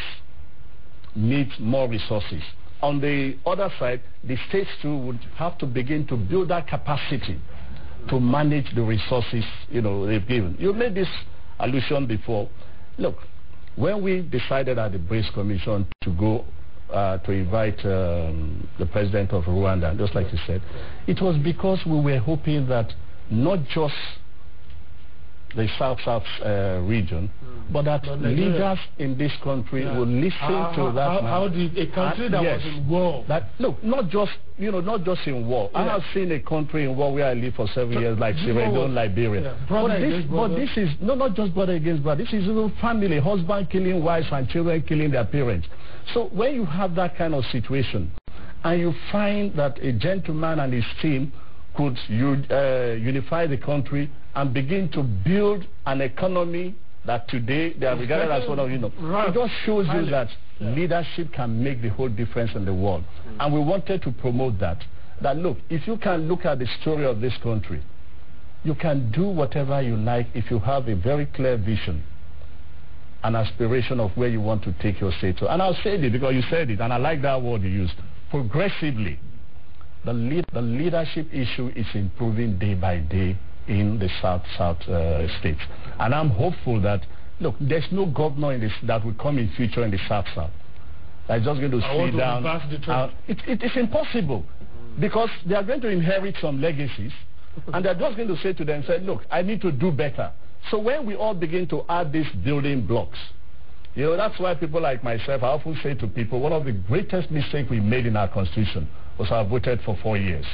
need more resources. On the other side, the states too would have to begin to build that capacity to manage the resources they've given. You made this allusion before. Look, when we decided at the BRICS Commission to go to invite the president of Rwanda, just like you said, it was because we were hoping that not just the South-South region, but that leaders in this country will listen to that. How did a country that was in war? Look, not just in war. I have seen a country in war where I lived for 7 years, like Sierra Leone, Liberia. But this is not just brother against brother. This is even family, husband killing wives and children killing their parents. So when you have that kind of situation, and you find that a gentleman and his team could unify the country and begin to build an economy that today they are regarded as one of, it just shows you that leadership can make the whole difference in the world. And we wanted to promote that look, if you can look at the story of this country, you can do whatever you like if you have a very clear vision, an aspiration of where you want to take your state to. And I'll say it because you said it, and I like that word you used, progressively. The leadership issue is improving day by day in the South states. And I'm hopeful that, look, there's no governor in this that will come in future in the South that's just going to sit down. It's impossible, because they are going to inherit some legacies, and they're just going to say to them, look, I need to do better. So when we all begin to add these building blocks, that's why people like myself, I often say to people, one of the greatest mistakes we made in our constitution was I voted for 4 years.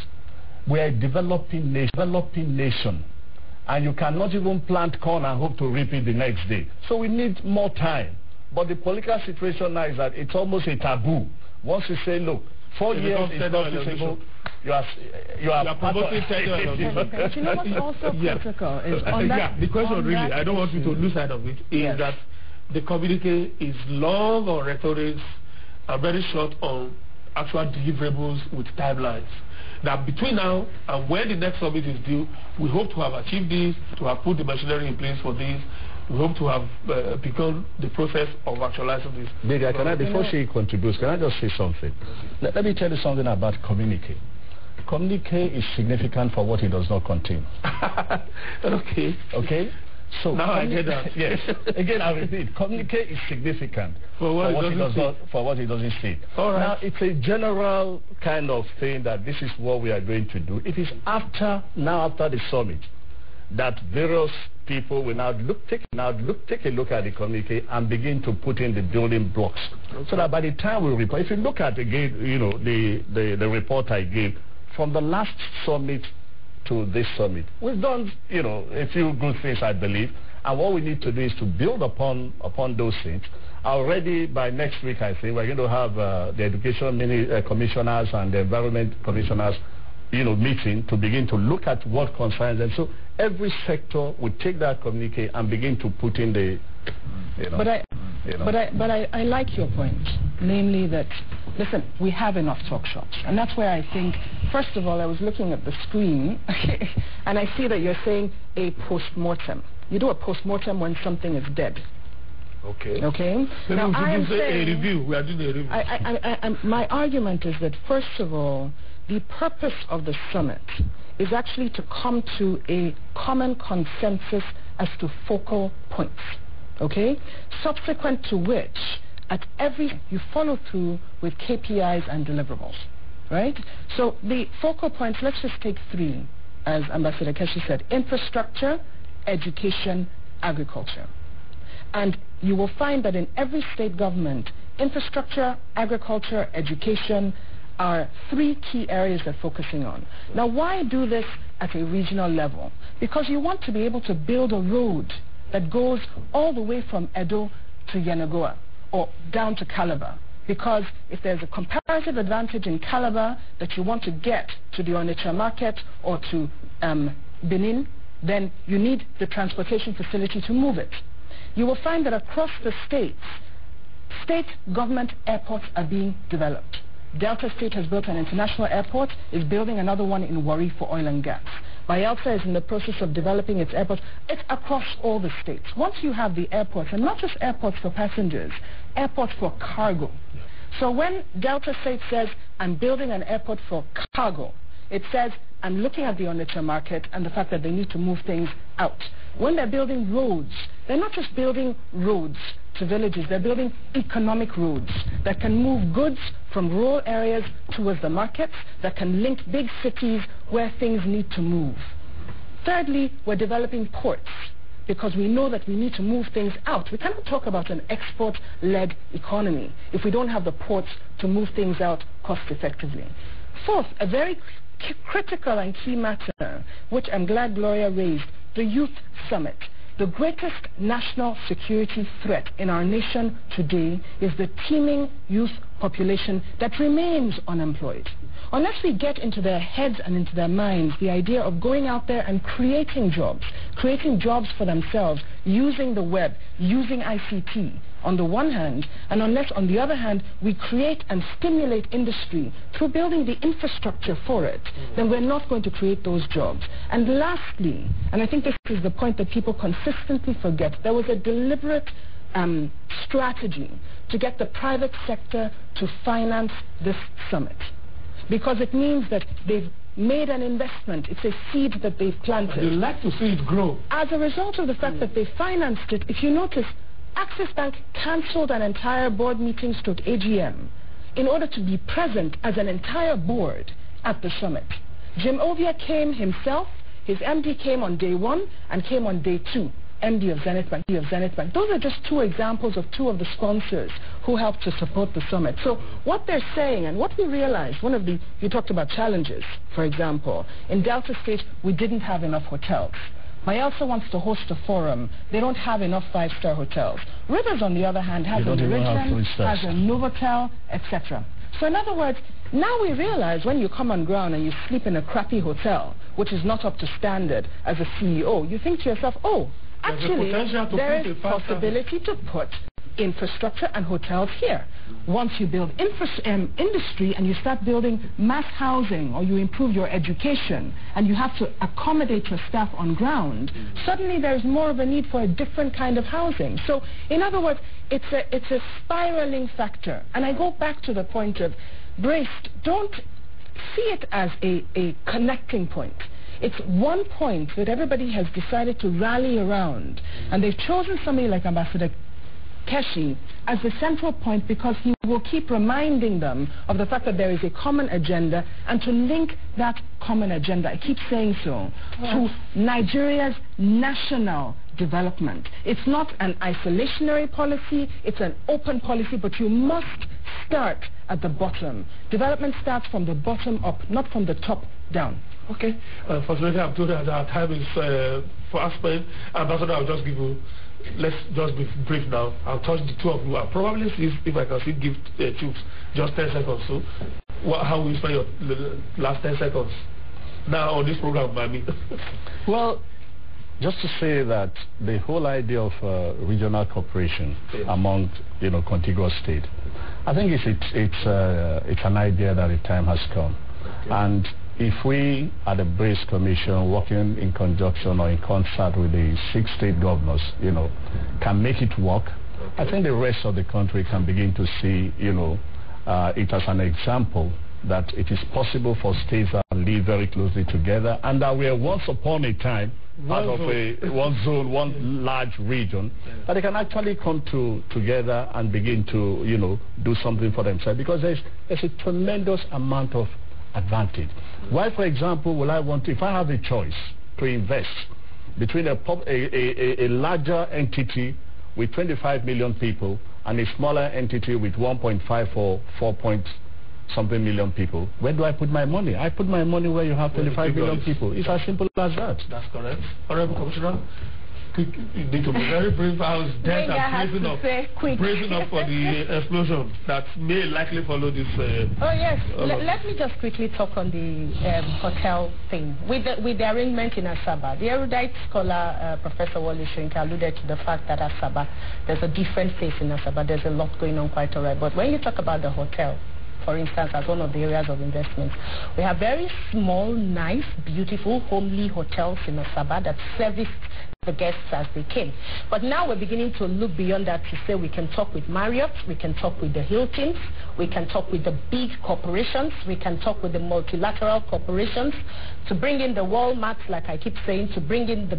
We are a developing nation, and you cannot even plant corn and hope to reap it the next day. So we need more time. But the political situation now is that it's almost a taboo. Once you say, look, 4 years is not feasible, you are promoting tenure. You know what's also critical is on that. The question really, I don't want you to lose sight of it, is that the communique is long on rhetoric and very short on actual deliverables with timelines. That between now and when the next summit is due, we hope to have achieved this, to have put the machinery in place for this. We hope to have begun the process of actualizing this. Before she contributes, can I just say something? Let me tell you something about communique. Communique is significant for what it does not contain. Okay? So now I get that. Yes. Again, I repeat, communique is significant for what it doesn't say. All right. Now, it's a general kind of thing that this is what we are going to do. It is after the summit that various people will now take a look at the communique and begin to put in the building blocks, so that by the time we report, if you look at again, the report I gave from the last summit to this summit, we've done a few good things, I believe, and what we need to do is to build upon those things. Already by next week, I think we're going to have the education commissioners and the environment commissioners meeting to begin to look at what concerns them. So every sector would take that communique and begin to put in the, But I like your point, namely that, listen, we have enough talk shops. And that's where I think, first of all, I was looking at the screen, and I see that you're saying a post-mortem. You do a post-mortem when something is dead. Okay. Okay. Now, I am saying, a review. We are doing a review. My argument is that, first of all, the purpose of the summit is actually to come to a common consensus as to focal points. Okay? Subsequent to which, you follow through with KPIs and deliverables. Right? So the focal points, let's just take 3, as Ambassador Keshi said: infrastructure, education, agriculture. And you will find that in every state government, infrastructure, agriculture, education are 3 key areas they're focusing on. Now, why do this at a regional level? Because you want to be able to build a road that goes all the way from Edo to Yenagoa or down to Calabar. Because if there's a comparative advantage in Calabar that you want to get to the Onitsha market or to Benin, then you need the transportation facility to move it. You will find that across the states, state government airports are being developed. Delta State has built an international airport, is building another one in Warri for oil and gas. Bayelsa is in the process of developing its airport. It's across all the states. Once you have the airports, and not just airports for passengers, airports for cargo. So when Delta State says, I'm building an airport for cargo, it says, I'm looking at the Onitsha market and the fact that they need to move things out. When they're building roads, they're not just building roads to villages, they're building economic roads that can move goods from rural areas towards the markets, that can link big cities where things need to move. Thirdly, we're developing ports because we know that we need to move things out. We cannot talk about an export-led economy if we don't have the ports to move things out cost-effectively. Fourth, a very critical and key matter, which I'm glad Gloria raised, the Youth Summit. The greatest national security threat in our nation today is the teeming youth population that remains unemployed. Unless we get into their heads and into their minds the idea of going out there and creating jobs for themselves, using the web, using ICT on the one hand, and unless on the other hand we create and stimulate industry through building the infrastructure for it, then we're not going to create those jobs. And lastly, and I think this is the point that people consistently forget, there was a deliberate strategy to get the private sector to finance this summit, because it means that they've made an investment. It's a seed that they've planted. They like to see it grow. As a result of the fact that they financed it, if you notice, Axis Bank cancelled an entire board meeting / AGM in order to be present as an entire board at the summit. Jim Ovia came himself, his MD came on day 1 and came on day 2. MD of Zenith Bank. Those are just 2 examples of 2 of the sponsors who helped to support the summit. So what they're saying and what we realized, you talked about challenges, for example. In Delta State, we didn't have enough hotels. Bayelsa wants to host a forum. They don't have enough 5-star hotels. Rivers, on the other hand, has a Meridian, has a Novotel, etc. So in other words, now we realize when you come on ground and you sleep in a crappy hotel, which is not up to standard as a CEO, you think to yourself, oh, actually, there is possibility to put infrastructure and hotels here. Once you build industry and you start building mass housing, or you improve your education and you have to accommodate your staff on ground, suddenly there's more of a need for a different kind of housing. So in other words, it's a spiraling factor. And I go back to the point of, braced, don't see it as a connecting point. It's one point that everybody has decided to rally around, and they've chosen somebody like Ambassador Keshi as the central point, because he will keep reminding them of the fact that there is a common agenda, and to link that common agenda, I keep saying so, to Nigeria's national development. It's not an isolationary policy, it's an open policy, but you must start at the bottom. Development starts from the bottom up, not from the top down. Okay. Unfortunately, I'm told that our time is fast spent. Ambassador, I'll just give you, let's just be brief now. I'll touch the two of you. I'll probably see if I can still give Chooks just 10 seconds. So, how will you spend your last 10 seconds now on this program, Mami? Well, just to say that the whole idea of regional cooperation among contiguous states, I think it's an idea that the time has come, and if we at the BRACE Commission, working in conjunction or in concert with the 6 state governors, can make it work, I think the rest of the country can begin to see, it as an example that it is possible for states that live very closely together, and that we are once upon a time part of one zone, one large region, that they can actually come together and begin to, do something for themselves, because there's a tremendous amount of advantage. Why, for example, will I want to, if I have a choice to invest between a larger entity with 25 million people and a smaller entity with 1.5 or 4-point-something million people, where do I put my money? I put my money where you have 25 million people. It's as simple as that. That's correct. Honorable Commissioner, you need to be very brief. I was dead and bracing up for the explosion that may likely follow this. Oh yes, let me just quickly talk on the hotel thing. With the arrangement in Asaba, the erudite scholar Professor Wole Soyinka alluded to the fact that Asaba, there's a different face in Asaba. There's a lot going on quite alright. But when you talk about the hotel, for instance, as one of the areas of investment, we have very small, nice, beautiful, homely hotels in Asaba that serviced the guests as they came. But now we're beginning to look beyond that to say we can talk with Marriott, we can talk with the Hiltons, we can talk with the big corporations, we can talk with the multilateral corporations to bring in the Walmarts, like I keep saying, to bring in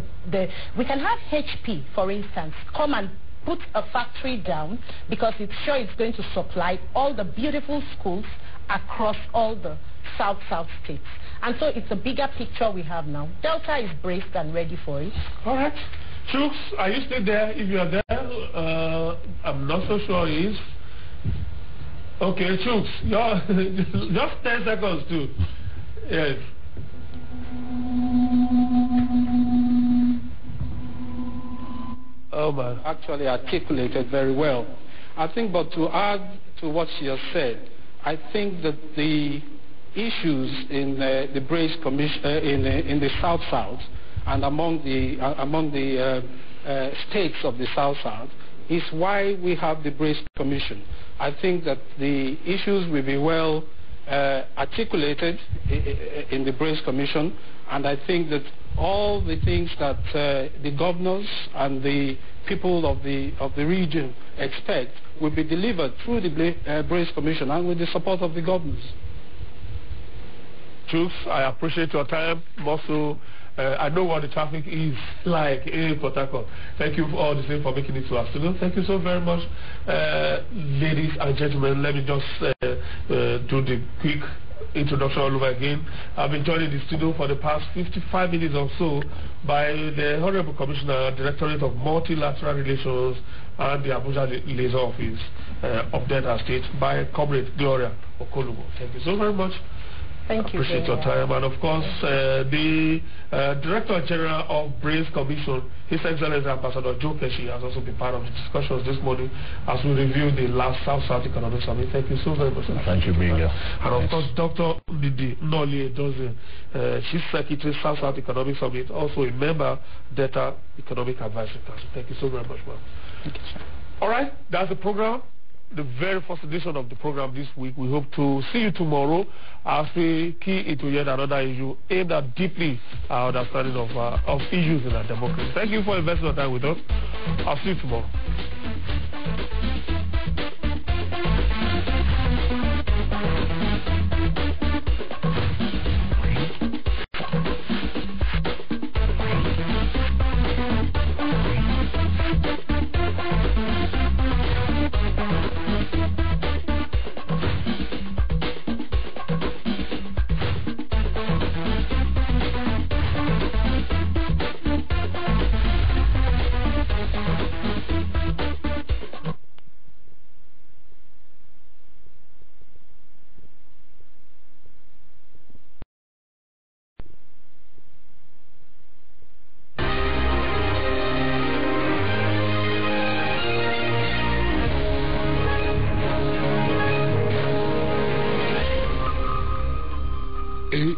we can have HP, for instance, come and put a factory down, because it's sure it's going to supply all the beautiful schools across all the south states. And so it's a bigger picture we have now. Delta is braced and ready for it. All right. Chooks, are you still there? If you are there, I'm not so sure he is. Okay, Chooks, just 10 seconds too. Yes. Oh man. Actually articulated very well. I think, but to add to what she has said, I think that the issues in the BRACE Commission in the South and among the states of the South is why we have the BRACE Commission. I think that the issues will be well articulated in the BRACE Commission, and I think that all the things that the governors and the people of the region expect will be delivered through the BRACE Commission and with the support of the governors. Chooks, I appreciate your time. Also, I know what the traffic is like in Port Harcourt. Thank you for all the same for making it to us today. Thank you so very much, ladies and gentlemen. Let me just do the quick introduction all over again. I've been joined in the studio for the past 55 minutes or so by the Honorable Commissioner, Directorate of Multilateral Relations and the Abuja Liaison Office of Delta State, by Comrade Gloria Okolugo. Thank you so very much. Thank you. Appreciate your time. And of course, the Director General of BRACE Commission, His Excellency Ambassador Joe Keshi, has also been part of the discussions this morning as we review the last South-South Economic Summit. Thank you so very much. Thank you, being here. And of course, Dr. Ndidi Noli Edozie, Chief Secretary, South-South Economic Summit, also a member, Delta Economic Advisory Council. Thank you so very much, ma'am. Thank you, sir. All right, that's the program. The very first edition of the program this week. We hope to see you tomorrow as we key into yet another issue aimed at deeply our understanding of issues in our democracy. Thank you for investing your time with us. I'll see you tomorrow.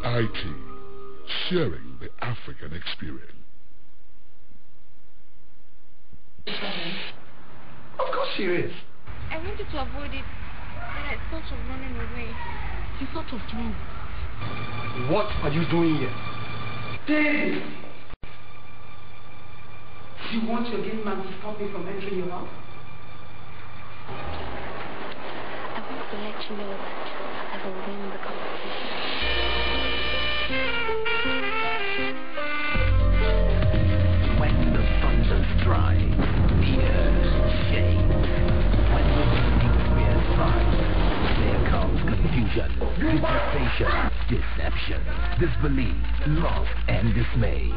IT, sharing the African experience. Of course she is. I wanted to avoid it, but I thought of running away. You thought of running? What are you doing here? David! You want your game man to stop me from entering your house? I want to let you know that I will win the competition. When the thunder strikes, the earth shakes. When the lightning spears strike, there comes confusion, devastation, deception, disbelief, loss, and dismay.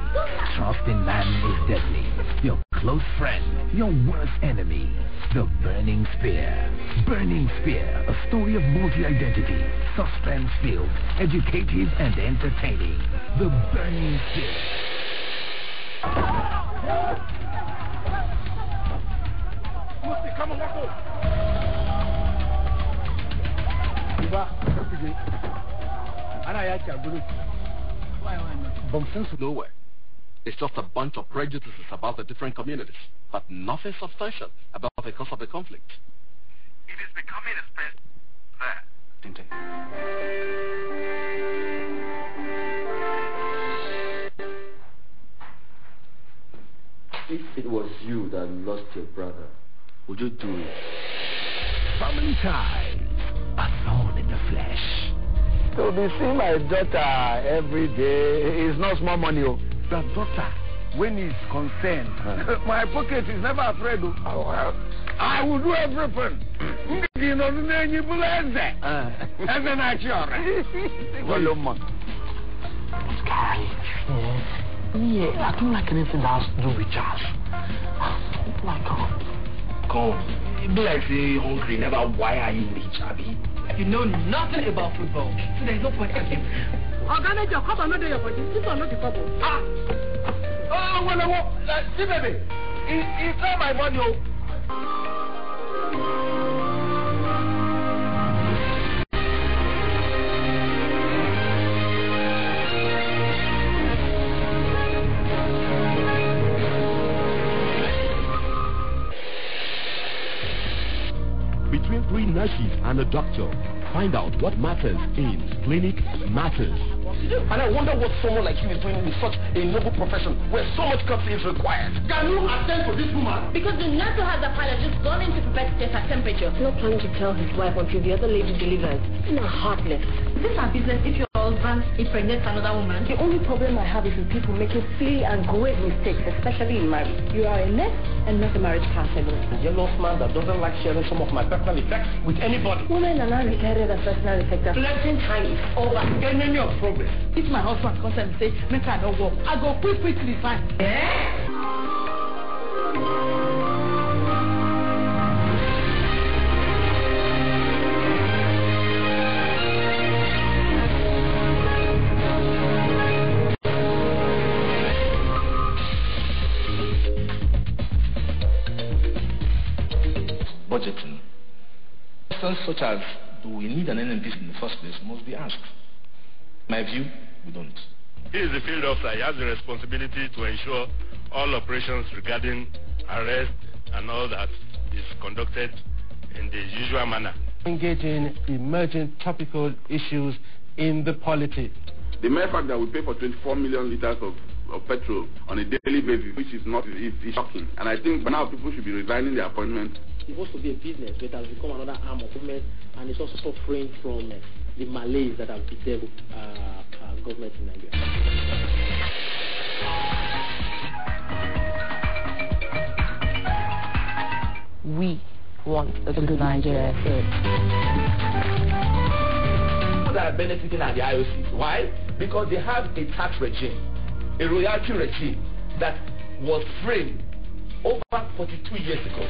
Trust in man is deadly. Your close friend, your worst enemy. The Burning Spear. Burning Spear, a story of multi-identity, suspense-filled, educative, and entertaining. The Burning Spear. Come on, let's go. Nowhere. It's just a bunch of prejudices about the different communities, but nothing substantial about the cause of the conflict. It is becoming a space there. If it was you that lost your brother, would you do it? Family ties, a thorn in the flesh. To be seeing my daughter every day is not small money. The daughter, when he's concerned, my pocket is never afraid. I will do everything. You know, and then I sure. Sky. Yeah, I don't like anything that has to do with jazz. Like, Come. It be like say hungry, never wire you reach, Abby. You know nothing about football, so there's no point in it. Organize your cup and not do your body. This one not the couple. Oh, well, see, baby, it's not my money. Between three nurses and a doctor, find out what matters in Clinic Matters. And I wonder what someone like you is doing in such a noble profession where so much courtesy is required. Can you attend to this woman? Because the nurse who has the pilot just gone in to prepare to test her temperature. He's not planning to tell his wife until the other lady delivers. It's not heartless. Is this our business if your husband impregnates another woman? The only problem I have is with people making silly and grave mistakes, especially in marriage. You are a nurse and not a marriage counselor. A jealous man that doesn't like sharing some of my personal effects with anybody. Women are not regarded as personal effects. Flirting time is over. Any of progress. If my husband comes and say, make her no work, I go quickly fine. Budgeting. Questions such as, do we need an NMP in the first place, must be asked. My view, we don't. He is the field officer. He has the responsibility to ensure all operations regarding arrest and all that is conducted in the usual manner. Engaging emerging topical issues in the polity. The mere fact that we pay for 24 million liters of petrol on a daily basis, which is not, is shocking. And I think by now people should be resigning their appointment. It's supposed to be a business, but it has become another arm of government, and it's also suffering from the malaise that have bedeviled government in Nigeria. We want a good Nigeria first. People that are benefiting are the IOCs. Why? Because they have a tax regime, a royalty regime that was framed over 42 years ago.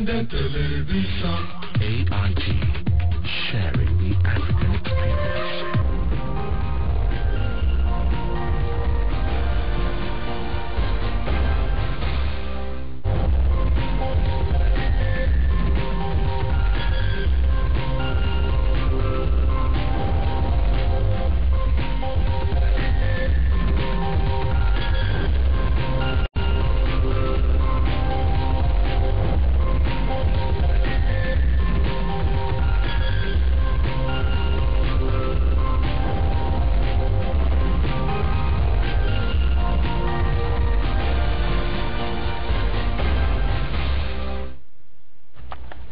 independent television. AIT, sharing the African experience.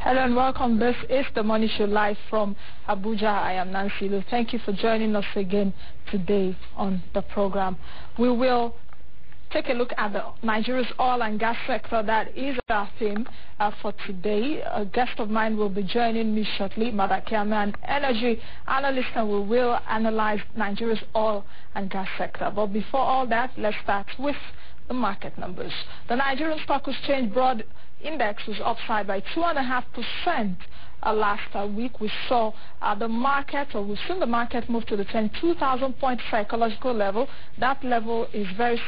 Hello and welcome. This is the Money Show live from Abuja. I am Nancy Lu. Thank you for joining us again today on the program. We will take a look at Nigeria's oil and gas sector. That is our theme for today. A guest of mine will be joining me shortly, Madakiyama, an energy analyst, and we will analyze Nigeria's oil and gas sector. But before all that, let's start with the market numbers. The Nigerian Stock Exchange Broad Index was upside by 2.5% last week. We saw the market, or we've seen the market move to the 22,000 point psychological level. That level is very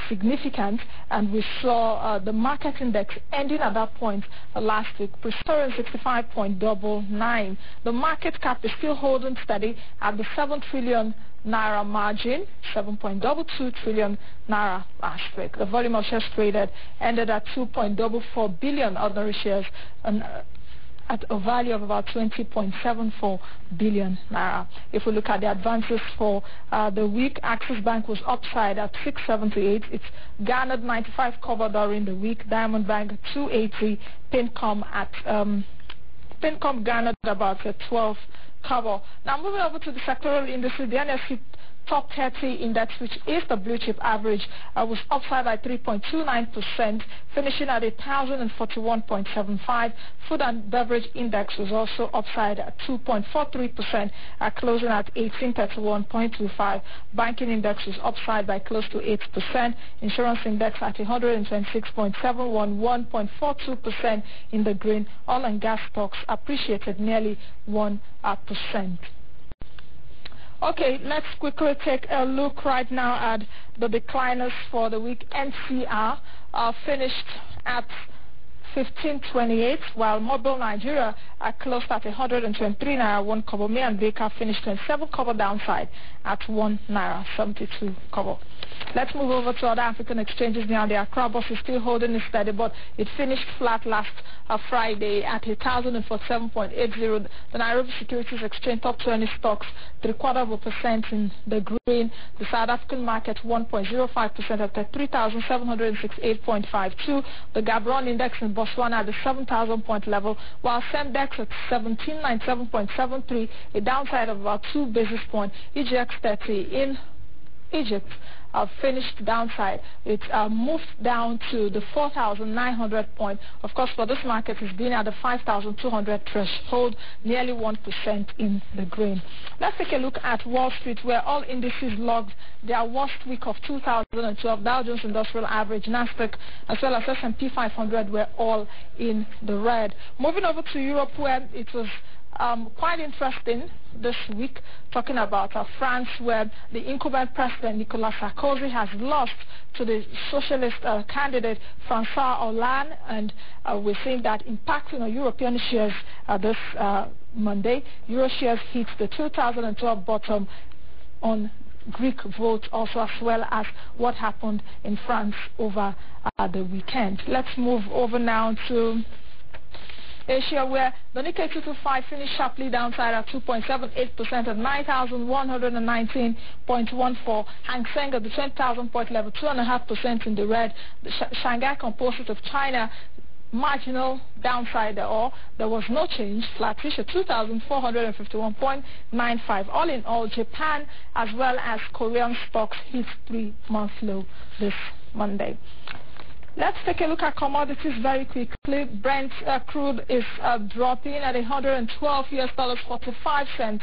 significant, and we saw the market index ending at that point last week, restoring 65.99. The market cap is still holding steady at the 7 trillion naira margin, 7.22 trillion naira last week. The volume of shares traded ended at 2.44 billion ordinary shares, and at a value of about 20.74 billion naira. If we look at the advances for the week, Axis Bank was upside at 678. It's garnered 95 cover during the week. Diamond Bank 280. Pincom garnered about 12 cover. Now moving over to the sectoral industry, the NSE Top 30 index, which is the blue chip average, was upside by 3.29%, finishing at 1,041.75. Food and beverage index was also upside at 2.43%, closing at 1831.25. Banking index was upside by close to 8%. Insurance index at 126.71, 1.42% in the green. Oil and gas stocks appreciated nearly 1%. Okay, let's quickly take a look right now at the decliners for the week. NCR finished at 1528, while Mobile Nigeria closed at 123 naira 1 kobo. Me and Baker finished 27 kobo downside at 1 naira 72 kobo. Let's move over to other African exchanges now. The Accra Bourse is still holding it steady, but it finished flat last Friday at 1,047.80. The Nairobi Securities Exchange top 20 stocks 0.75% in the green. The South African market 1.05% at 3,768.52. The Gabron index in Botswana at the 7,000 point level, while Sendex at 1797.73, a downside of about 2 basis points. EGX 30 in Egypt finished downside. It moved down to the 4,900 point. Of course, for this market, it's been at the 5,200 threshold, nearly 1% in the green. Let's take a look at Wall Street, where all indices logged their worst week of 2012. Dow Jones Industrial Average, Nasdaq, as well as S&P 500 were all in the red. Moving over to Europe, where it was quite interesting this week, talking about France, where the incumbent president Nicolas Sarkozy has lost to the socialist candidate François Hollande, and we're seeing that impacting on European shares this Monday. Euro shares hit the 2012 bottom on Greek vote, also as well as what happened in France over the weekend. Let's move over now to Asia, where the Nikkei 225 finished sharply downside at 2.78% at 9,119.14. Hang Seng at the 20,000 point level, 2.5% in the red. The Shanghai Composite of China, marginal downside, or there was no change, flattish at 2,451.95. All in all, Japan as well as Korean stocks hit 3-month low this Monday. Let's take a look at commodities very quickly. Brent crude is dropping at $112 US$45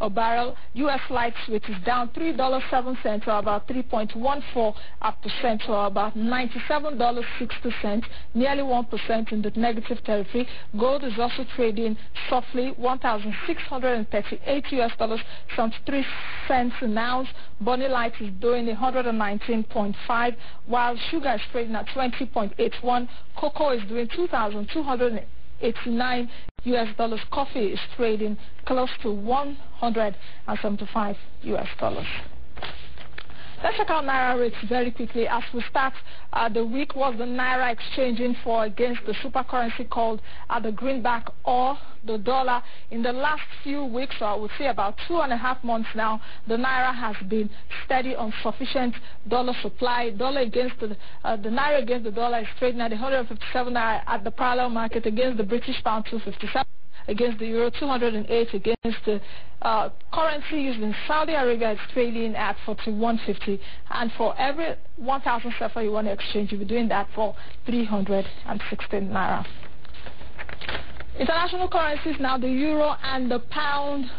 a barrel. U.S. light sweet is down $3.07 or about 3.14%, or about $97.60, nearly 1% in the negative territory. Gold is also trading softly, $1,638 US$73 an ounce. Bonnie light is doing 119.5, while sugar is trading at 20.81. Cocoa is doing $2,289 US. Coffee is trading close to $175 US. Let's check out Naira rates very quickly. As we start the week, was the Naira exchanging for against the super currency called the greenback or the dollar. In the last few weeks, or I would say about 2.5 months now, the Naira has been steady on sufficient dollar supply. Naira against the dollar is trading at 157 Naira at the parallel market, against the British pound 257. Against the euro, 208. Against the currency used in Saudi Arabia, it's trading at 41.50. And for every 1,000 sefa you want to exchange, you'll be doing that for 316 Naira. International currencies now, the euro and the pound.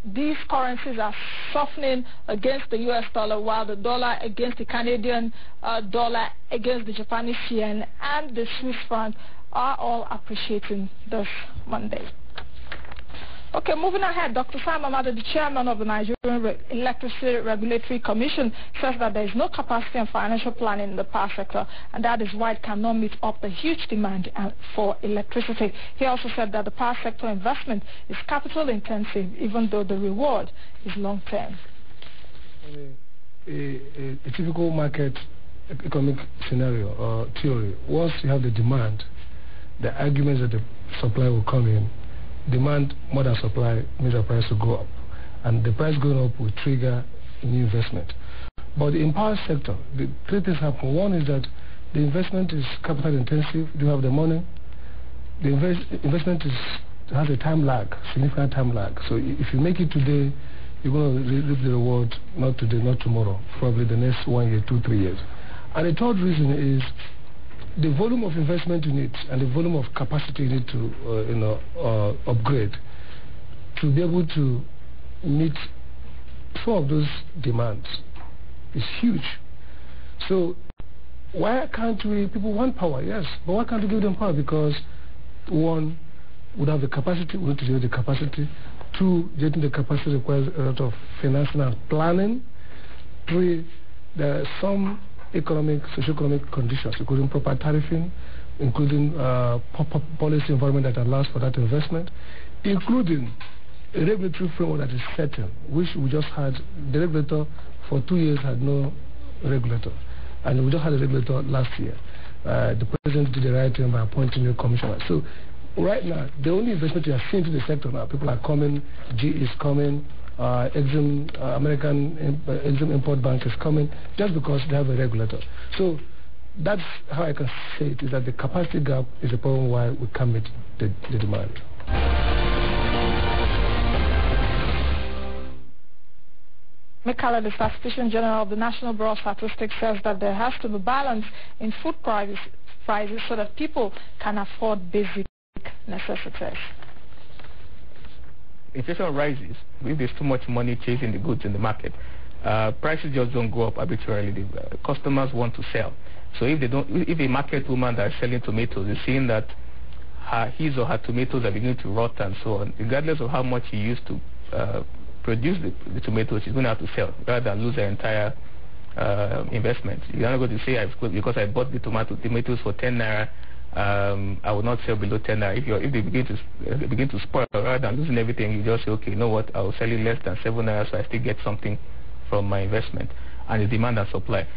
These currencies are softening against the US dollar, while the dollar against the Canadian dollar, against the Japanese yen, and the Swiss franc are all appreciating this Monday. Okay, moving ahead, Dr. Simon Amado, the chairman of the Nigerian Electricity Regulatory Commission, says that there is no capacity and financial planning in the power sector, and that is why it cannot meet up the huge demand for electricity. He also said that the power sector investment is capital intensive, even though the reward is long term. A typical market economic scenario or theory, once you have the demand, the arguments that the supply will come in, demand more than supply means the price will go up, and the price going up will trigger new investment. But in power sector, the three things happen. One is that the investment is capital intensive. Do you have the money? The investment has a time lag, significant time lag. So if you make it today, you're going to reap the reward not today, not tomorrow, probably the next 1 year, 2, 3 years. And the third reason is the volume of investment you need and the volume of capacity you need to upgrade to be able to meet some of those demands is huge. So why can't we? People want power, yes, but why can't we give them power? Because one, we don't have the capacity, we need to generate the capacity. Two, getting the capacity requires a lot of financing and planning. Three, there are some economic, socio-economic conditions, including proper tariffing, including policy environment that allows for that investment, including a regulatory framework that is certain, which we just had. The regulator for 2 years had no regulator, and we just had a regulator last year. The president did the right thing by appointing a commissioner. So right now, the only investment you are seeing to the sector now, people are coming, GE is coming, American Exim Import Bank is coming, just because they have a regulator. So that's how I can say it, is that the capacity gap is the problem why we can't meet the demand. Mikala, the Statistician General of the National Bureau of Statistics, says that there has to be balance in food prices so that people can afford basic necessities. Inflation rises. If there's too much money chasing the goods in the market, prices just don't go up arbitrarily. The customers want to sell. So if a market woman that is selling tomatoes is seeing that his or her tomatoes are beginning to rot and so on, regardless of how much he used to produce the tomatoes, she's going to have to sell rather than lose her entire investment. You're not going to say, because I bought the tomatoes for 10 naira, I will not sell below 10 naira. If they begin to spoil, rather than losing everything, you just say, okay, you know what, I will sell it less than 7 naira, so I still get something from my investment. And it's demand and supply.